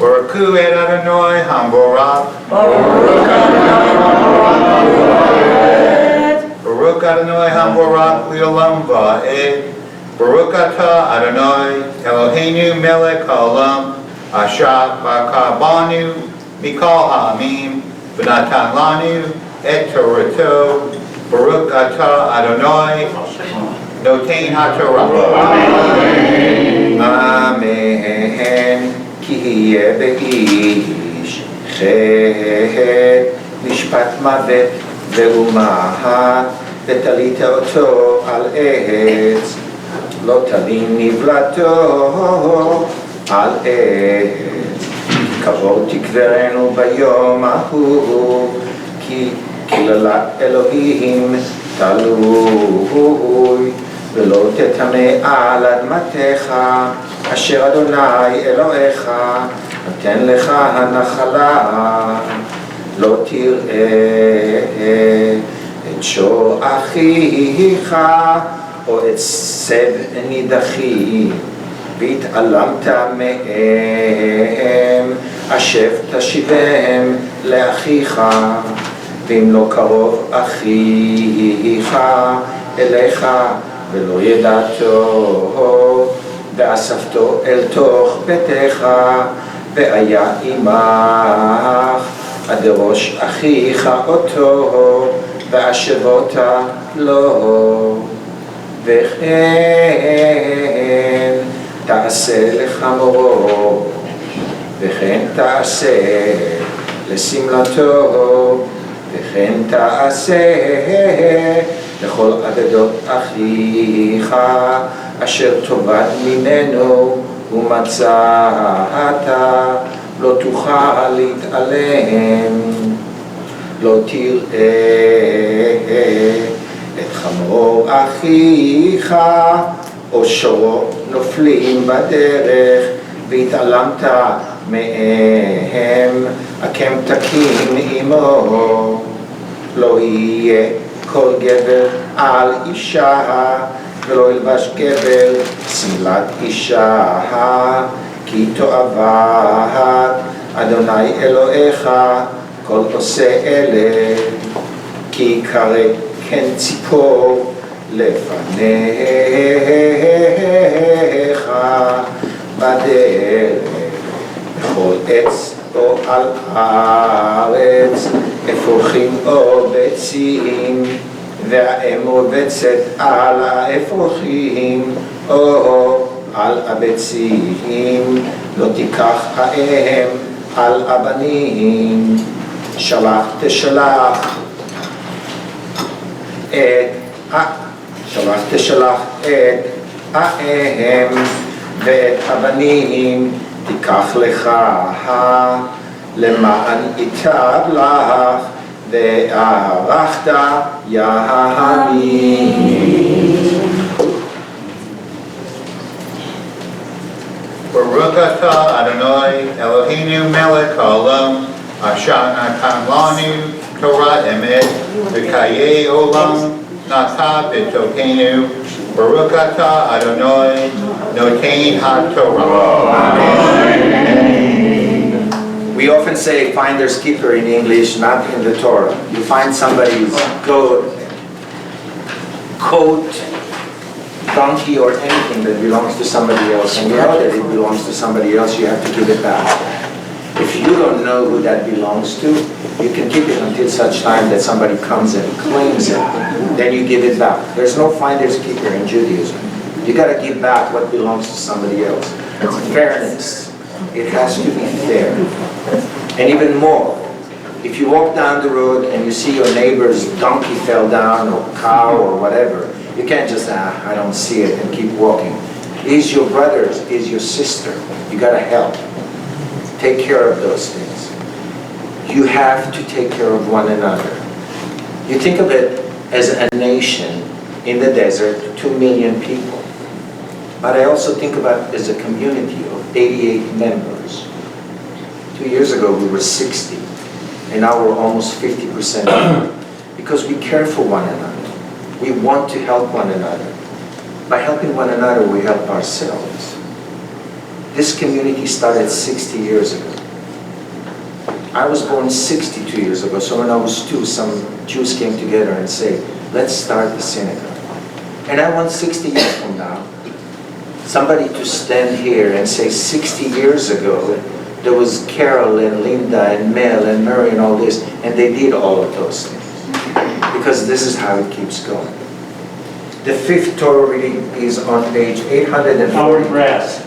Baruchu et Adonai Hamborach. Baruch Adonai Hamborach Leolam Va'ed. Baruch Atah Adonai Eloheinu Melech Haolam Asher B'Kabanu Mikol Ha'amim V'natan Lanu Et Torato. Baruch Atah Adonai Notein HaTorah. Amen. כי יהיה באיש חטא משפט מוות ואומת ותלית אותו על עץ לא תלין נבלתו על עץ כבוד תקברנו ביום ההוא כי קללת אלוהים תלוי ולא תטמא על אדמתך אשר אדוני אלוהיך נותן לך הנחלה לא תראה את שור אחיך או את סב נידחי והתעלמת מהם השב תשיבם לאחיך ואם לא קרוב אחיך אליך ולא ידעתו ואספתו אל תוך ביתך והיה עמך עד ראש אחיך אותו והשבות לו וכן תעשה לחמורו וכן תעשה לשמלתו וכן תעשה לכל עבדות אחיך אשר תאבד ממנו ומצאת לא תוכל להתעלם לא תראה את חמור אחיך או שורו נופלים בדרך והתעלמת מהם הקם תקים עמו לא יהיה כל גבר על אישה ולא ילבש גבר שמלת אישה כי תועבת אדוני אלוהיך כל עושה אלה כי קרא כן ציפור לפניך בדרך בכל עץ או על הארץ אפרוחים או ביצים והאם רובצת על האפרוחים או על הביצים, לא תיקח האם על הבנים. שלח תשלח את האם ואת הבנים תיקח לך, למען ייטב לך ואהבת ימים. Baruch atah Adonai Eloheinu melech haolam asher natan lanu Torah emet v'kayei olam nata b'tokeinu. Baruch atah Adonai notein ha-Torah. We often say finder's keeper in English, not in the Torah. You find somebody's goat, coat, donkey, or anything that belongs to somebody else, and you know that it belongs to somebody else, you have to give it back. If you don't know who that belongs to, you can keep it until such time that somebody comes and claims it. Then you give it back. There's no finder's keeper in Judaism. You got to give back what belongs to somebody else. It's fairness. It has to be fair. And even more, if you walk down the road and you see your neighbor's donkey fell down, or cow, or whatever, you can't just, I don't see it, and keep walking. He's your brother, he's your sister. You got to help. Take care of those things. You have to take care of one another. You think of it as a nation in the desert, 2 million people. But I also think about it as a community of 88 members. 2 years ago we were 60, and now we're almost 50%. Because we care for one another. We want to help one another. By helping one another, we help ourselves. This community started 60 years ago. I was born 62 years ago, so when I was 2, some Jews came together and said, let's start the synagogue. And I want 60 years from now, somebody to stand here and say 60 years ago, there was Carol and Linda and Mel and Mary and all this, and they did all of those things. Because this is how it keeps going. The 5th Torah reading is on page 840. Howard Brass.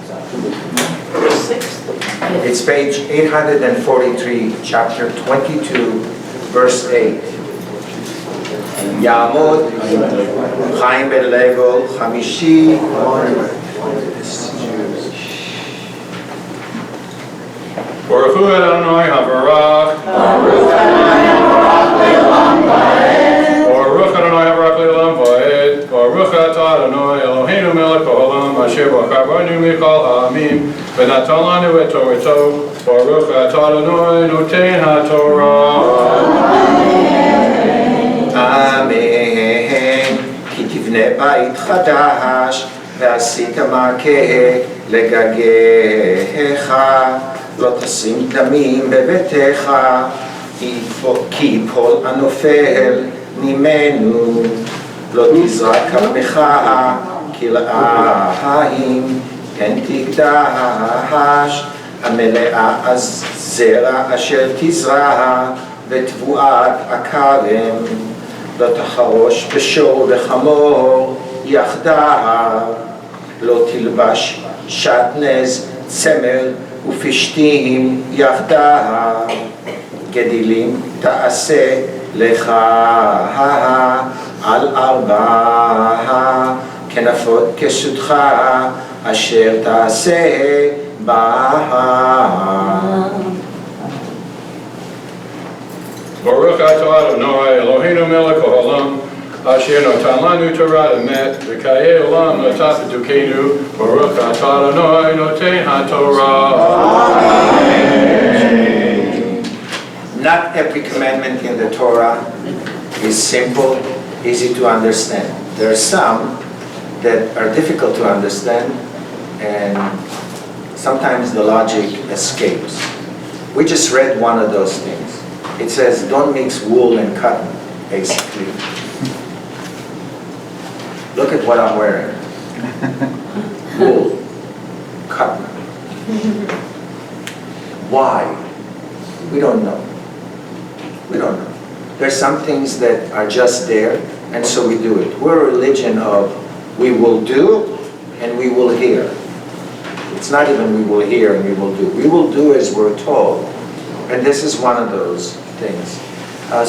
It's page 843, chapter 22, verse 8. Ya'amod Chaim ben Legol Chamishi. Baruch Hu Adonai Havarach. Baruch Adonai Havarach Le'olam Va'ed. Baruch Adonai Havarach Le'olam Va'ed. Baruch atah Adonai Eloheinu melech haolam asher b'charanu michal ha'amim v'natan lanu et torato. Baruch atah Adonai notein ha-Torah. Amen. כי תבנה בית חדש ועשית מעקה לגגיך, לא תשים דמים בביתך, כי יפול הנופל ממנו, לא תזרק כרמך כלאיים, כן תקדש, המלאה הזרע אשר תזרע ותבואת הכרם, לא תחרוש בשור וחמור יחדיו, לא תלבש שעטנז, צמר ופשתים יחדיו, גדילים תעשה לך על 4, כנפות כסותך אשר תעשה בה. Baruch atah Adonai Eloheinu melech haolam asher natan lanu Torah emet v'kayei olam nata b'tokeinu. Baruch atah Adonai notein ha-Torah. Not every commandment in the Torah is simple, easy to understand. There are some that are difficult to understand, and sometimes the logic escapes. We just read one of those things. It says, don't mix wool and cotton, basically. Look at what I'm wearing. Wool, cotton. Why? We don't know. We don't know. There's some things that are just there, and so we do it. We're a religion of we will do and we will hear. It's not even we will hear and we will do. We will do as we're told. And this is one of those things.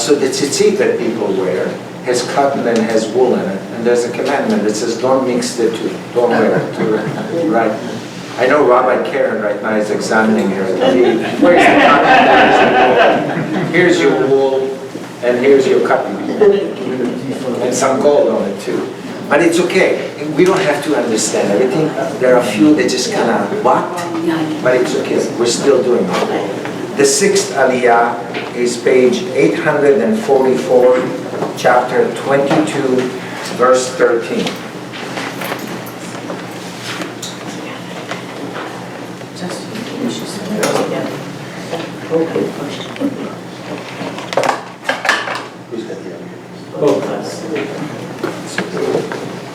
So the tzitzit that people wear has cotton and has wool in it. And there's a commandment that says don't mix the two. Don't wear it. Right? I know Rabbi Karen right now is examining her. Where's the cotton? Here's your wool and here's your cotton. And some gold on it too. But it's okay. We don't have to understand everything. There are a few that just kind of what? But it's okay. We're still doing it. The sixth aliyah is page 844, chapter 22, verse 13.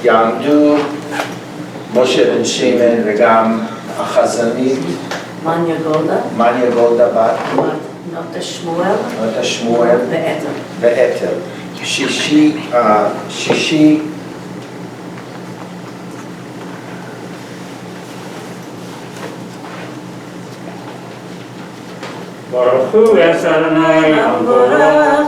יעמדו משה בן שמן וגם החזנית מניה גולדה בת נוטה שמואל ואתר. שישי ברוך הוא es Adonai המבורך,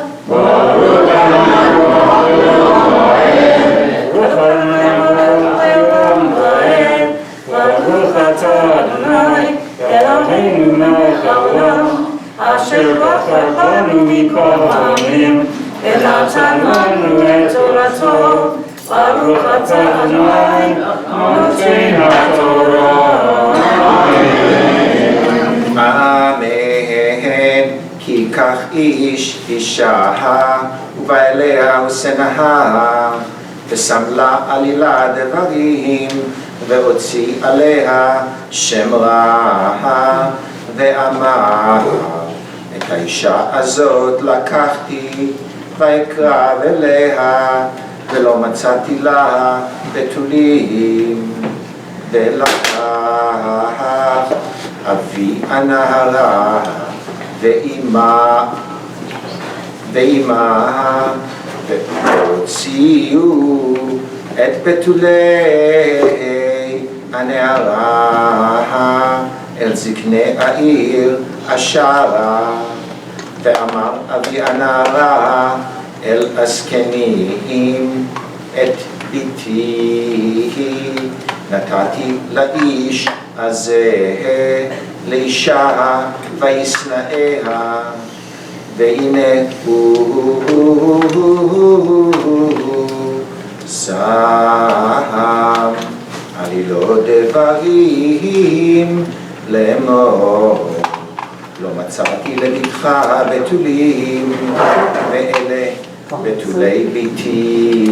ברוך אתה אדוני אלוהינו מלך העולם אשר בחרנו מכל העמים ונתן לנו את תורתו ברוך אתה אדוני נותן התורה. אמן. כי כך איש אישה ובא אליה ושנאה ושם לה עלילה דברים והוציא עליה שם רע ואמר את האישה הזאת לקחתי ואקרב אליה ולא מצאתי לה בתולים ולקח אבי הנערה ואימה והוציאו את בתולי הנערה אל זקני העיר השערה ואמר אבי הנערה אל הזקנים את ביתי נתתי לאיש הזה לאישה וישנאה והנה הוא שם עלילות דברים לאמור לא מצאתי לביתך בתולים ואלה בתולי ביתי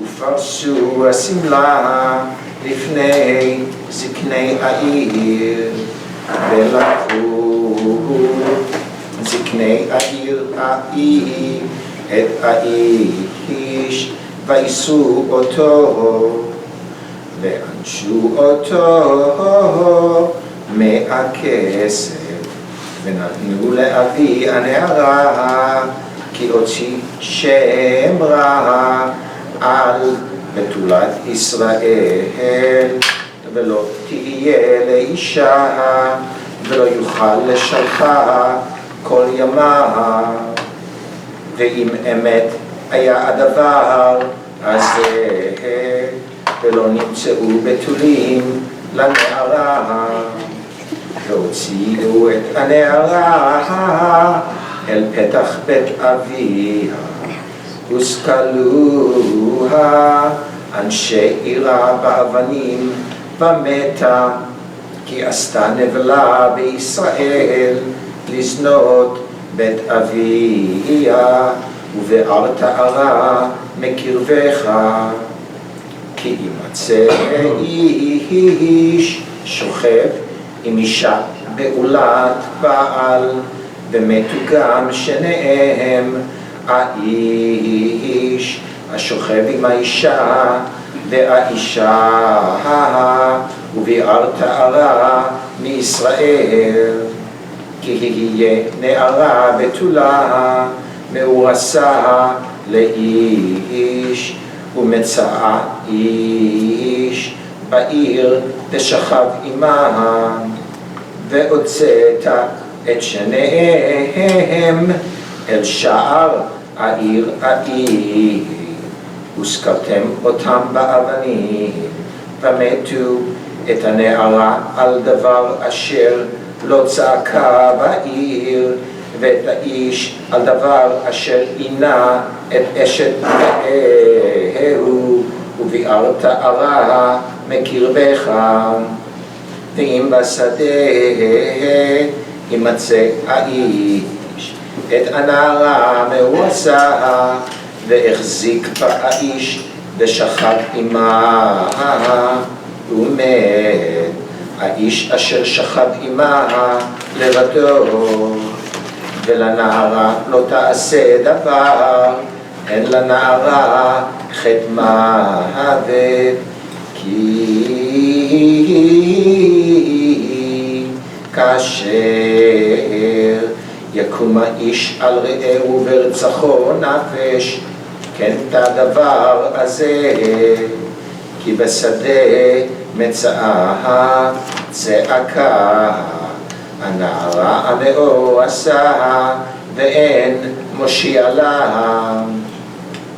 ופרסו השמלה לפני זקני העיר ולקחו זקני העיר את האיש ויישאו אותו ואנשו אותו מהכסף ונתנו לאבי הנערה כי הוציא שם רע על בתולת ישראל ולא תהיה לאישה ולא יוכל לשלחה כל ימה ואם אמת היה הדבר הזה ולא נמצאו בתולים לנערה והוציאו את הנערה אל פתח בית אביה וסקלוה אנשי עירה באבנים ומתה כי עשתה נבלה בישראל לזנות בית אביה ובארת ערה מקרבך כי ימצא איש שוכב עם אישה בעולת בעל ומתו גם שניהם האיש השוכב עם האישה והאישה וביארת ערה מישראל כי יהיה נערה בתולה מאורסה לאיש ומצאה איש בעיר ושכב עמה והוצאת את שניהם אל שער העיר וסקלתם אותם באבנים ומתו את הנערה על דבר אשר לא צעקה בעיר ואת האיש על דבר אשר עינה את אשת רעהו וביערת ערה מקרבך ואם בשדה ימצא האיש את הנערה מאוסה והחזיק בה האיש ושכב עמה ומת האיש אשר שכב עמה לבדו ולנערה לא תעשה דבר אין לנערה חטא מוות כי כאשר יקום האיש על רעהו ורצחו נפש כן את הדבר הזה כי בשדה מצאה צעקה הנערה המאוסה ואין מושיע לה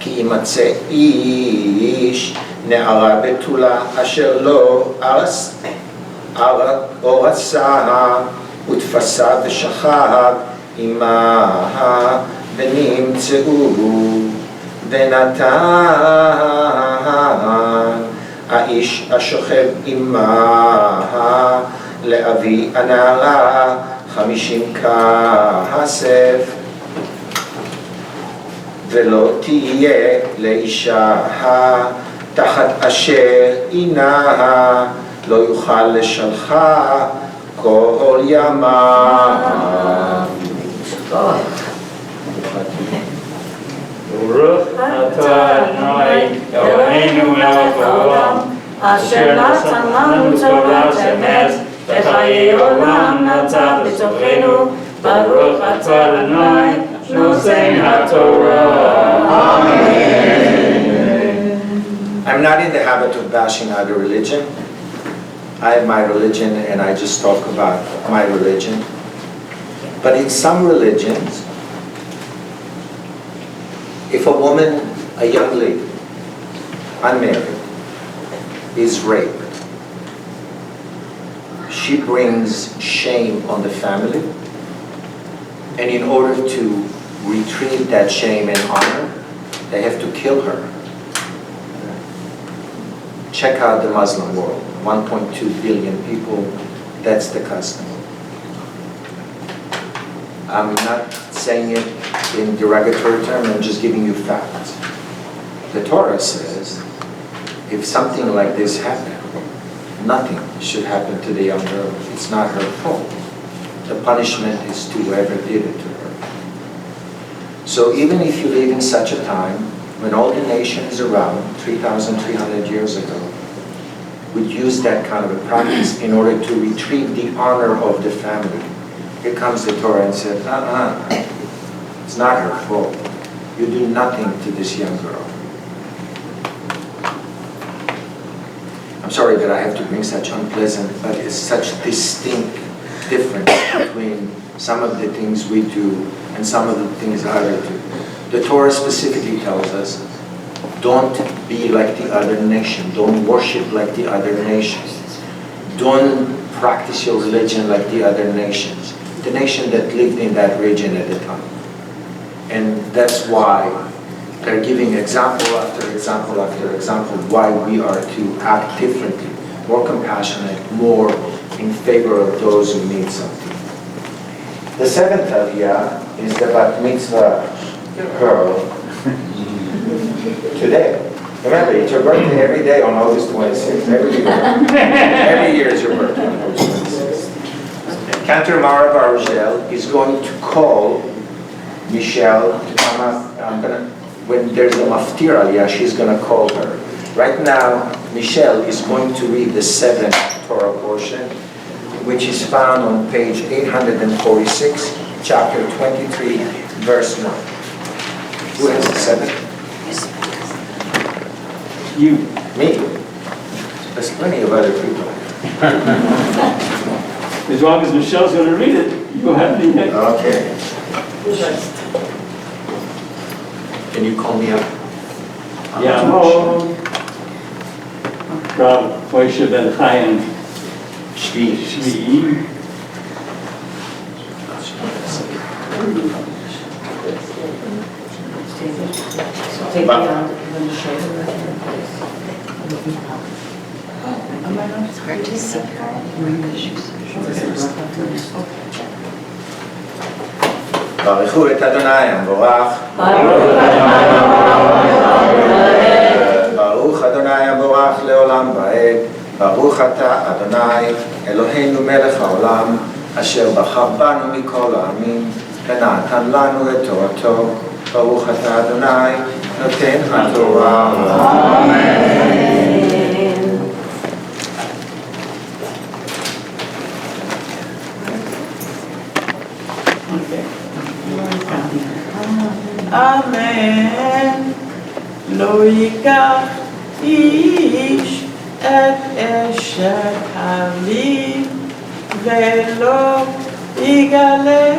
כי ימצא איש נערה בתולה אשר לא ארסה ותפסה ושכב עמה ונמצאו ונתן האיש השוכב עמה לאבי הנערה 50 כסף ולא תהיה לאישה תחת אשר עינה לא יוכל לשלחה כל ימה. ברוך אתה אדוני אלוהינו מלך העולם אשר נתן לנו תורת אמת וחיי עולם נטע בתוכנו ברוך אתה אדוני נותן התורה. I'm not in the habit of bashing either religion. I have my religion and I just talk about my religion. But in some religions, if a woman, a young lady, unmarried, is raped, she brings shame on the family, and in order to retrieve that shame and honor, they have to kill her. Check out the Muslim world, 1.2 billion people, that's the custom. I'm not saying it in derogatory terms, I'm just giving you facts. The Torah says, if something like this happened, nothing should happen to the young girl. It's not her fault. The punishment is to whoever did it to her. So even if you live in such a time, when all the nations around, 3,300 years ago, would use that kind of a practice in order to retrieve the honor of the family. Here comes the Torah and says, it's not her fault. You do nothing to this young girl. I'm sorry that I have to bring such unpleasant, but it's such distinct difference between some of the things we do and some of the things others do. The Torah specifically tells us, don't be like the other nation. Don't worship like the other nations. Don't practice your religion like the other nations. The nation that lived in that region at the time. And that's why they're giving example after example after example why we are to act differently, more compassionate, more in favor of those who need something. The seventh aliyah is the bat mitzvah girl today. Remember, it's your birthday every day on August 26th. Every year. Every year is your birthday on August 26th. Cantor Mara Barugel is going to call Michele to come up. When there's a maftir aliyah, she's going to call her. Right now, Michele is going to read the seventh Torah portion, which is found on page 846, chapter 23, verse 1. Who has the 7? You. Me. There's plenty of other people. As long as Michelle's going to read it, you have the head. Okay. Can you call me up? Yamod. Rav Moshe ben Chaim Shvi. Shvi. It's hard to see her. ברכו את אדוני המבורך. ברוך אדוני המבורך לעולם ועד. ברוך אתה אדוני אלוהינו מלך העולם אשר בחר בנו מכל העמים ונתן לנו את תורתו. ברוך אתה אדוני נותן התורה. אמן. אמן. לא ייקח איש את אשת אביו ולא יגלה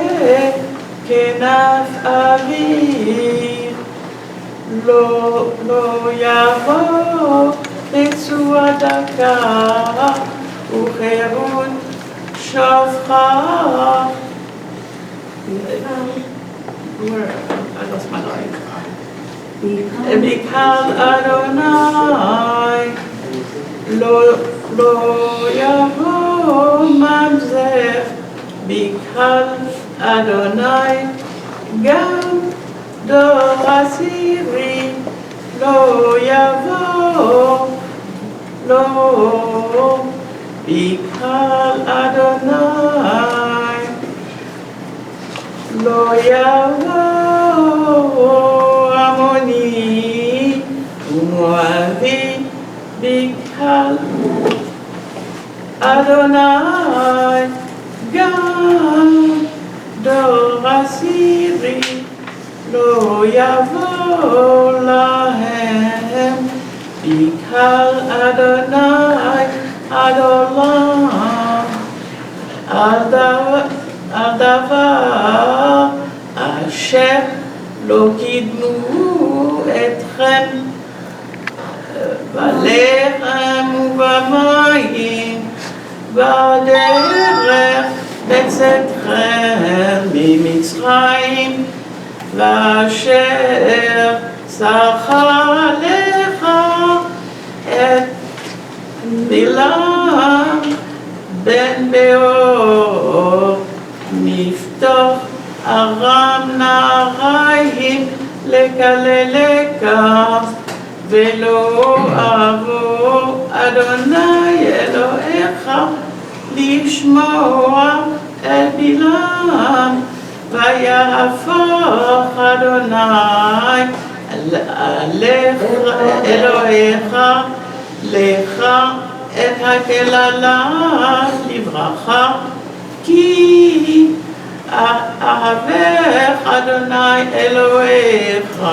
כנף אביו. לא יבוא פצוע דקה וחירות שופחה. I lost my line. Bikal Adonai lo yavo mamzer. Bikal Adonai gam dor asiri lo yavo lo. Bikal Adonai lo yavo amoni umoavi. Bikal Adonai gam dor asiri lo yavo lahem. Bikal Adonai Adolam על דבר אשר לא קידמו אתכם בלחם ובמים בדרך בצאתכם ממצרים ואשר שכר עליך את בלעם בן באור מפתח ארם נהריים לקללך ולא אבוא אדוני אלוהיך לשמוע אל בלעם ויהפוך אדוני אלוהיך לך את הקללה לברכה כי אהבך אדוני אלוהיך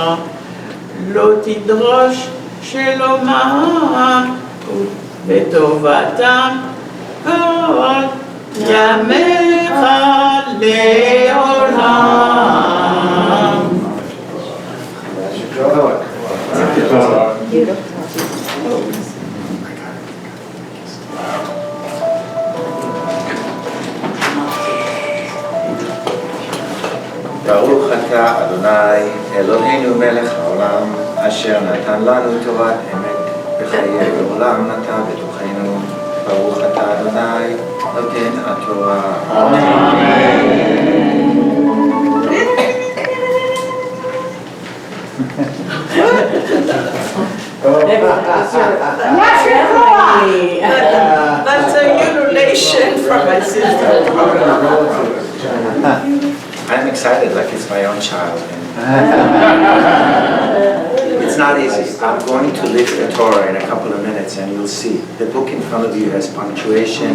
לא תדרוש שלומם וטובתם כל ימיך לעולם. ברוך אתה אדוני אלוהינו מלך העולם אשר נתן לנו תורת אמת בחיי העולם נטע בתוכנו. ברוך אתה אדוני נותן התורה. That's a urination from my sister. I'm excited like it's my own child. It's not easy. I'm going to lift the Torah in a couple of minutes and you'll see. The book in front of you has punctuation,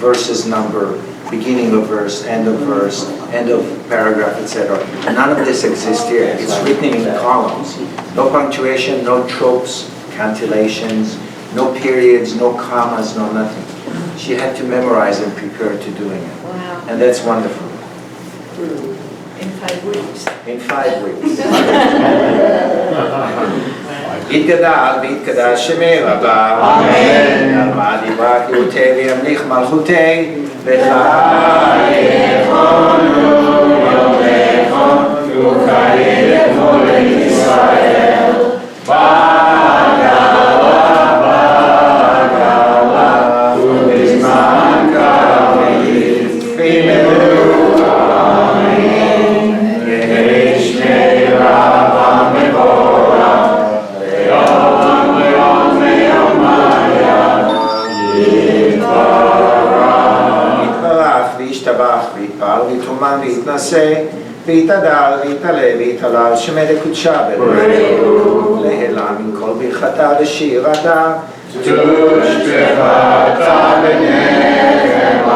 verses number, beginning of verse, end of paragraph, etc. None of this exists here. It's written in columns. No punctuation, no tropes, cantillations, no periods, no commas, no nothing. She had to memorize and prepare to doing it. Wow. And that's wonderful. In 5 weeks. In 5 weeks. יתגדל ויתקדש שמי רבה, אמן. ארבעה דיברה קירותי וימליך מלכותי, וחייכונו יומכון, וחיי לכל ישראל. בגלה, ובזמן קריב, וימלאו אמן. יהי שמי רבה מבורך, יתברך וישתבח ויתפעל ויתרומן ויתנשא ויתהדר ויתעלה ויתהלל שמי לקודשה בבריאו להילה מן כל ברכתה ושירתה תושבחתה בנחמתה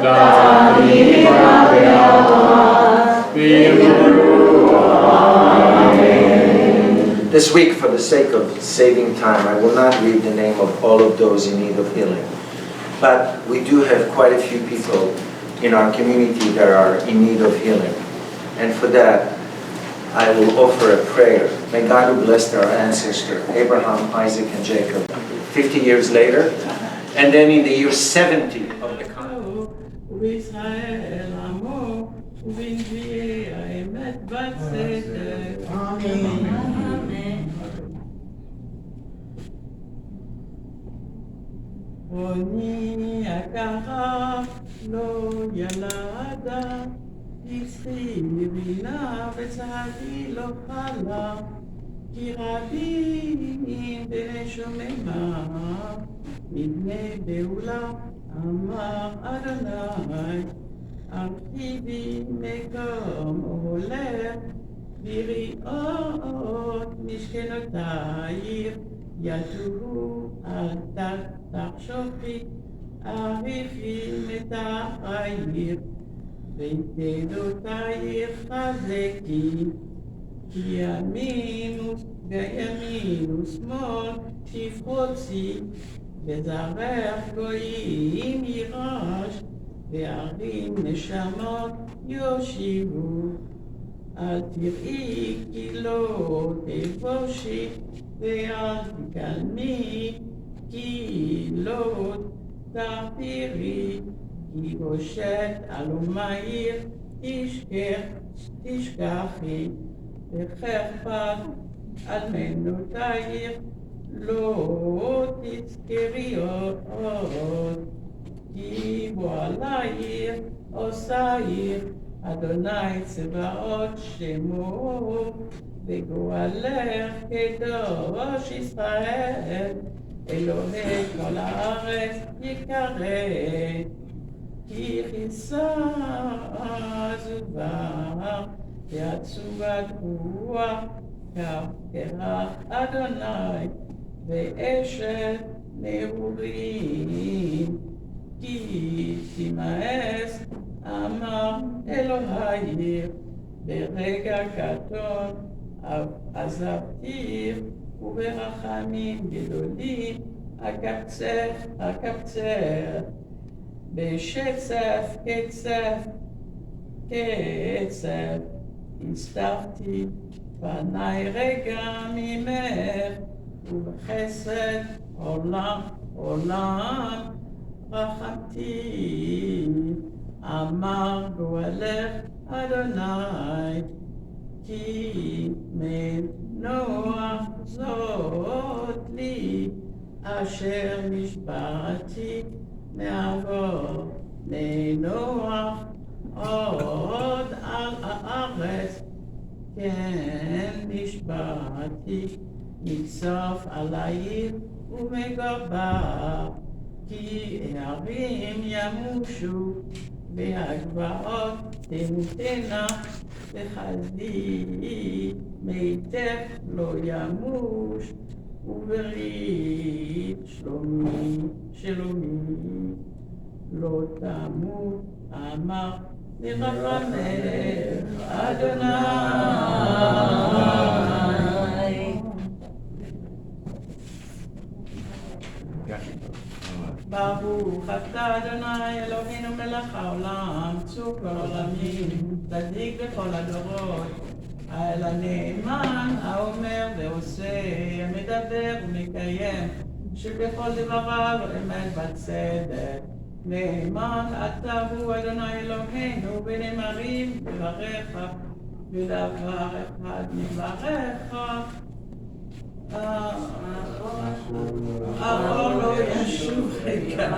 דנימה בעלמה וימולו This week, for the sake of saving time, I will not read the name of all of those in need of healing. But we do have quite a few people in our community that are in need of healing. And for that, I will offer a prayer. May God who blessed our ancestor, Abraham, Isaac, and Jacob, 50 years later, and then in the year 70 of the covenant. ובישראל עמו, ובנביאי האמת בצדק. אמן. רוני יקרה לא ילדה, יצחי בינה וצעדי לא חלה, כי רבים בני שוממה, מבני גאולה אמר אדוני, ארחיבי מקום הולך, בריאות משכנותייך, יתוהו אל תחשבי, עריפי מתחייך, ויתדותייך חזקי, כי ימין ושמאל תפרוצי, וזרח גויים יירש, וערים נשמות יושיבו. אל תראי כי לא תבושי, ואל תקלמי כי לא תחפירי, כי בושת אלומייך תשכחי, וחרפת אלמנותייך לא תזכרי עוד, כי גואלייך עושייך אדוני צבאות שמו, וגואלך קדוש ישראל, אלוהי כל הארץ יקרא, כי כיסה עזובה, ועצובת רוח, כרך אדוני, ואשת נעורים, כי תימאס אמר אלוהיך, ברגע קטון עזבתיך, וברחמים גדולים אקבצך, בשצף קצף הסתרתי פניי רגע ממך, ובחסד עולם רחמתי. אמר גואלך אדוני, כי מנוח זאת לי, אשר נשבעתי מעבור לנוח עוד על הארץ, כן נשבעתי מצוף על העיר ומגבה, כי הערים ימושו והגבעות תמותנה, וחסדי מיתך לא ימוש, וברית שלומי לא תמות, אמר לרחמך אדוני. ברוך אתה אדוני אלוהינו מלך העולם, צור כל עולמים, צדיק בכל הדורות. האל הנאמן, האומר ועושה, המדבר ומקיים, שבכל דבריו אמת וצדק. נאמן אתה הוא אדוני אלוהינו, ונאמרים דבריך, ודבר אחד מבריך. האור לא ישוב חיקם.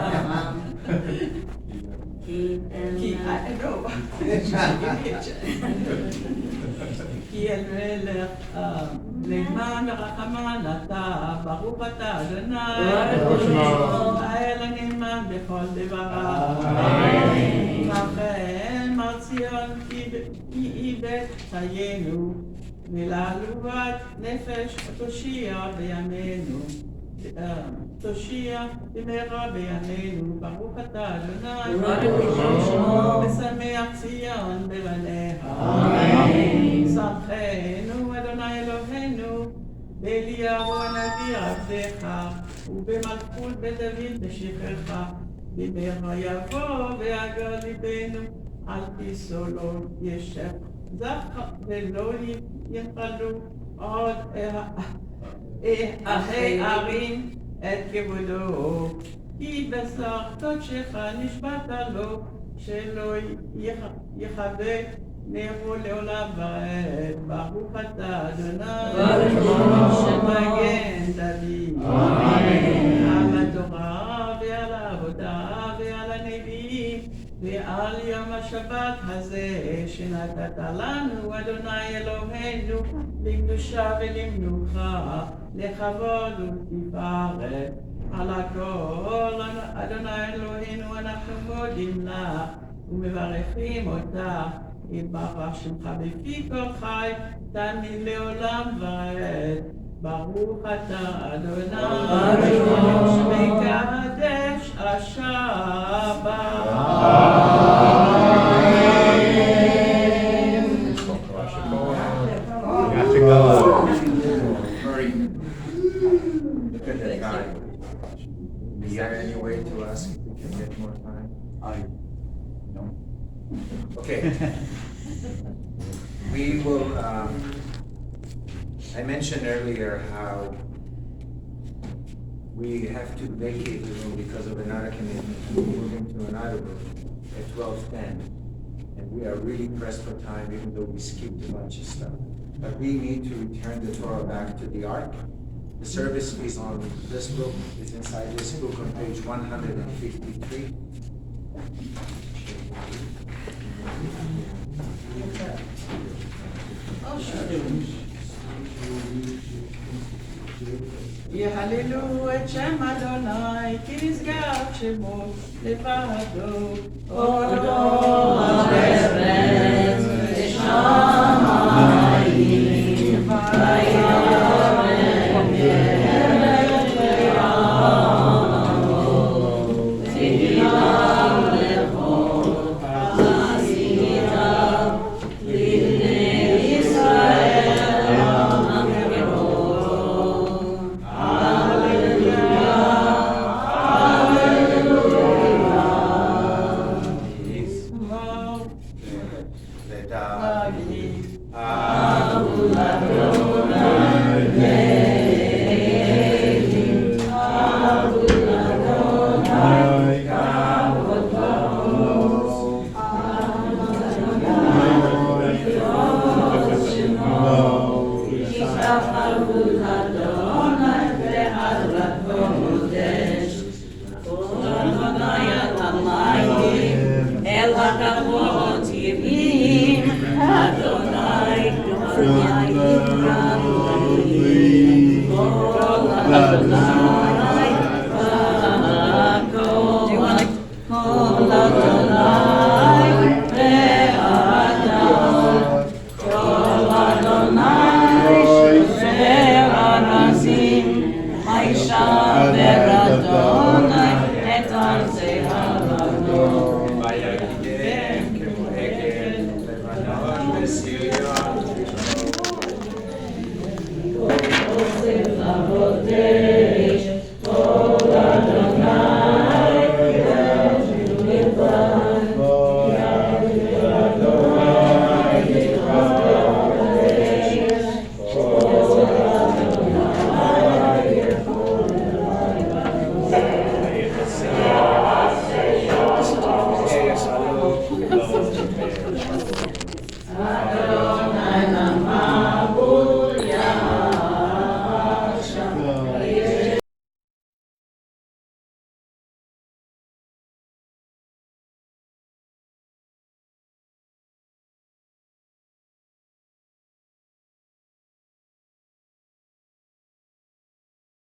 כי אל מלך נאמן ורחמן אתה, ברוך אתה אדוני, האל הנאמן בכל דבריו. לכן מר ציון כי איבד חיינו, ולעלובת נפש תושיע בימינו. תושיע במהרה בימינו, ברוך אתה אדוני, משמח ציון בבניה. שמחנו אדוני אלוהינו, באליהו הנביא עבדך, ובמלכות בית דוד משיחך, במהרה יבוא ויגל ליבנו, על פסולו ישב זכה ולא יחלו עוד אחי ערים את כבודו, כי בשר קודשך נשבעת לו, שלא יכבה נרו לעולם ועד. ברוך אתה אדוני שמגן דוד, על התורה ועל העבודה ועל הנביאים ועל יום השבת הזה שנתת לנו אדוני אלוהינו, לקדושה ולמנוחה, לכבוד ולתפארת. על הכל אדוני אלוהינו אנחנו מודים לך ומברכים אותך, יתברך שמך בפי כל חי תמיד לעולם ועד. ברוך אתה אדוני מקדש השבת. Is there any way to ask if we can get more time? No. Okay. We will, I mentioned earlier how we have to vacate the room because of another commitment and we're moving to another room at 12:10. And we are really pressed for time even though we skipped a bunch of stuff. But we need to return the Torah back to the Ark. The service is on this book, is inside this book on page 153. יהללו את שם אדוני, כי נשגב שמו לבדו. אודו ארץ ושמיים, וירם מלך לעמו, ציווה לכל עשית לבני ישראל המקרו. Aisha, Veradona, et Arzea.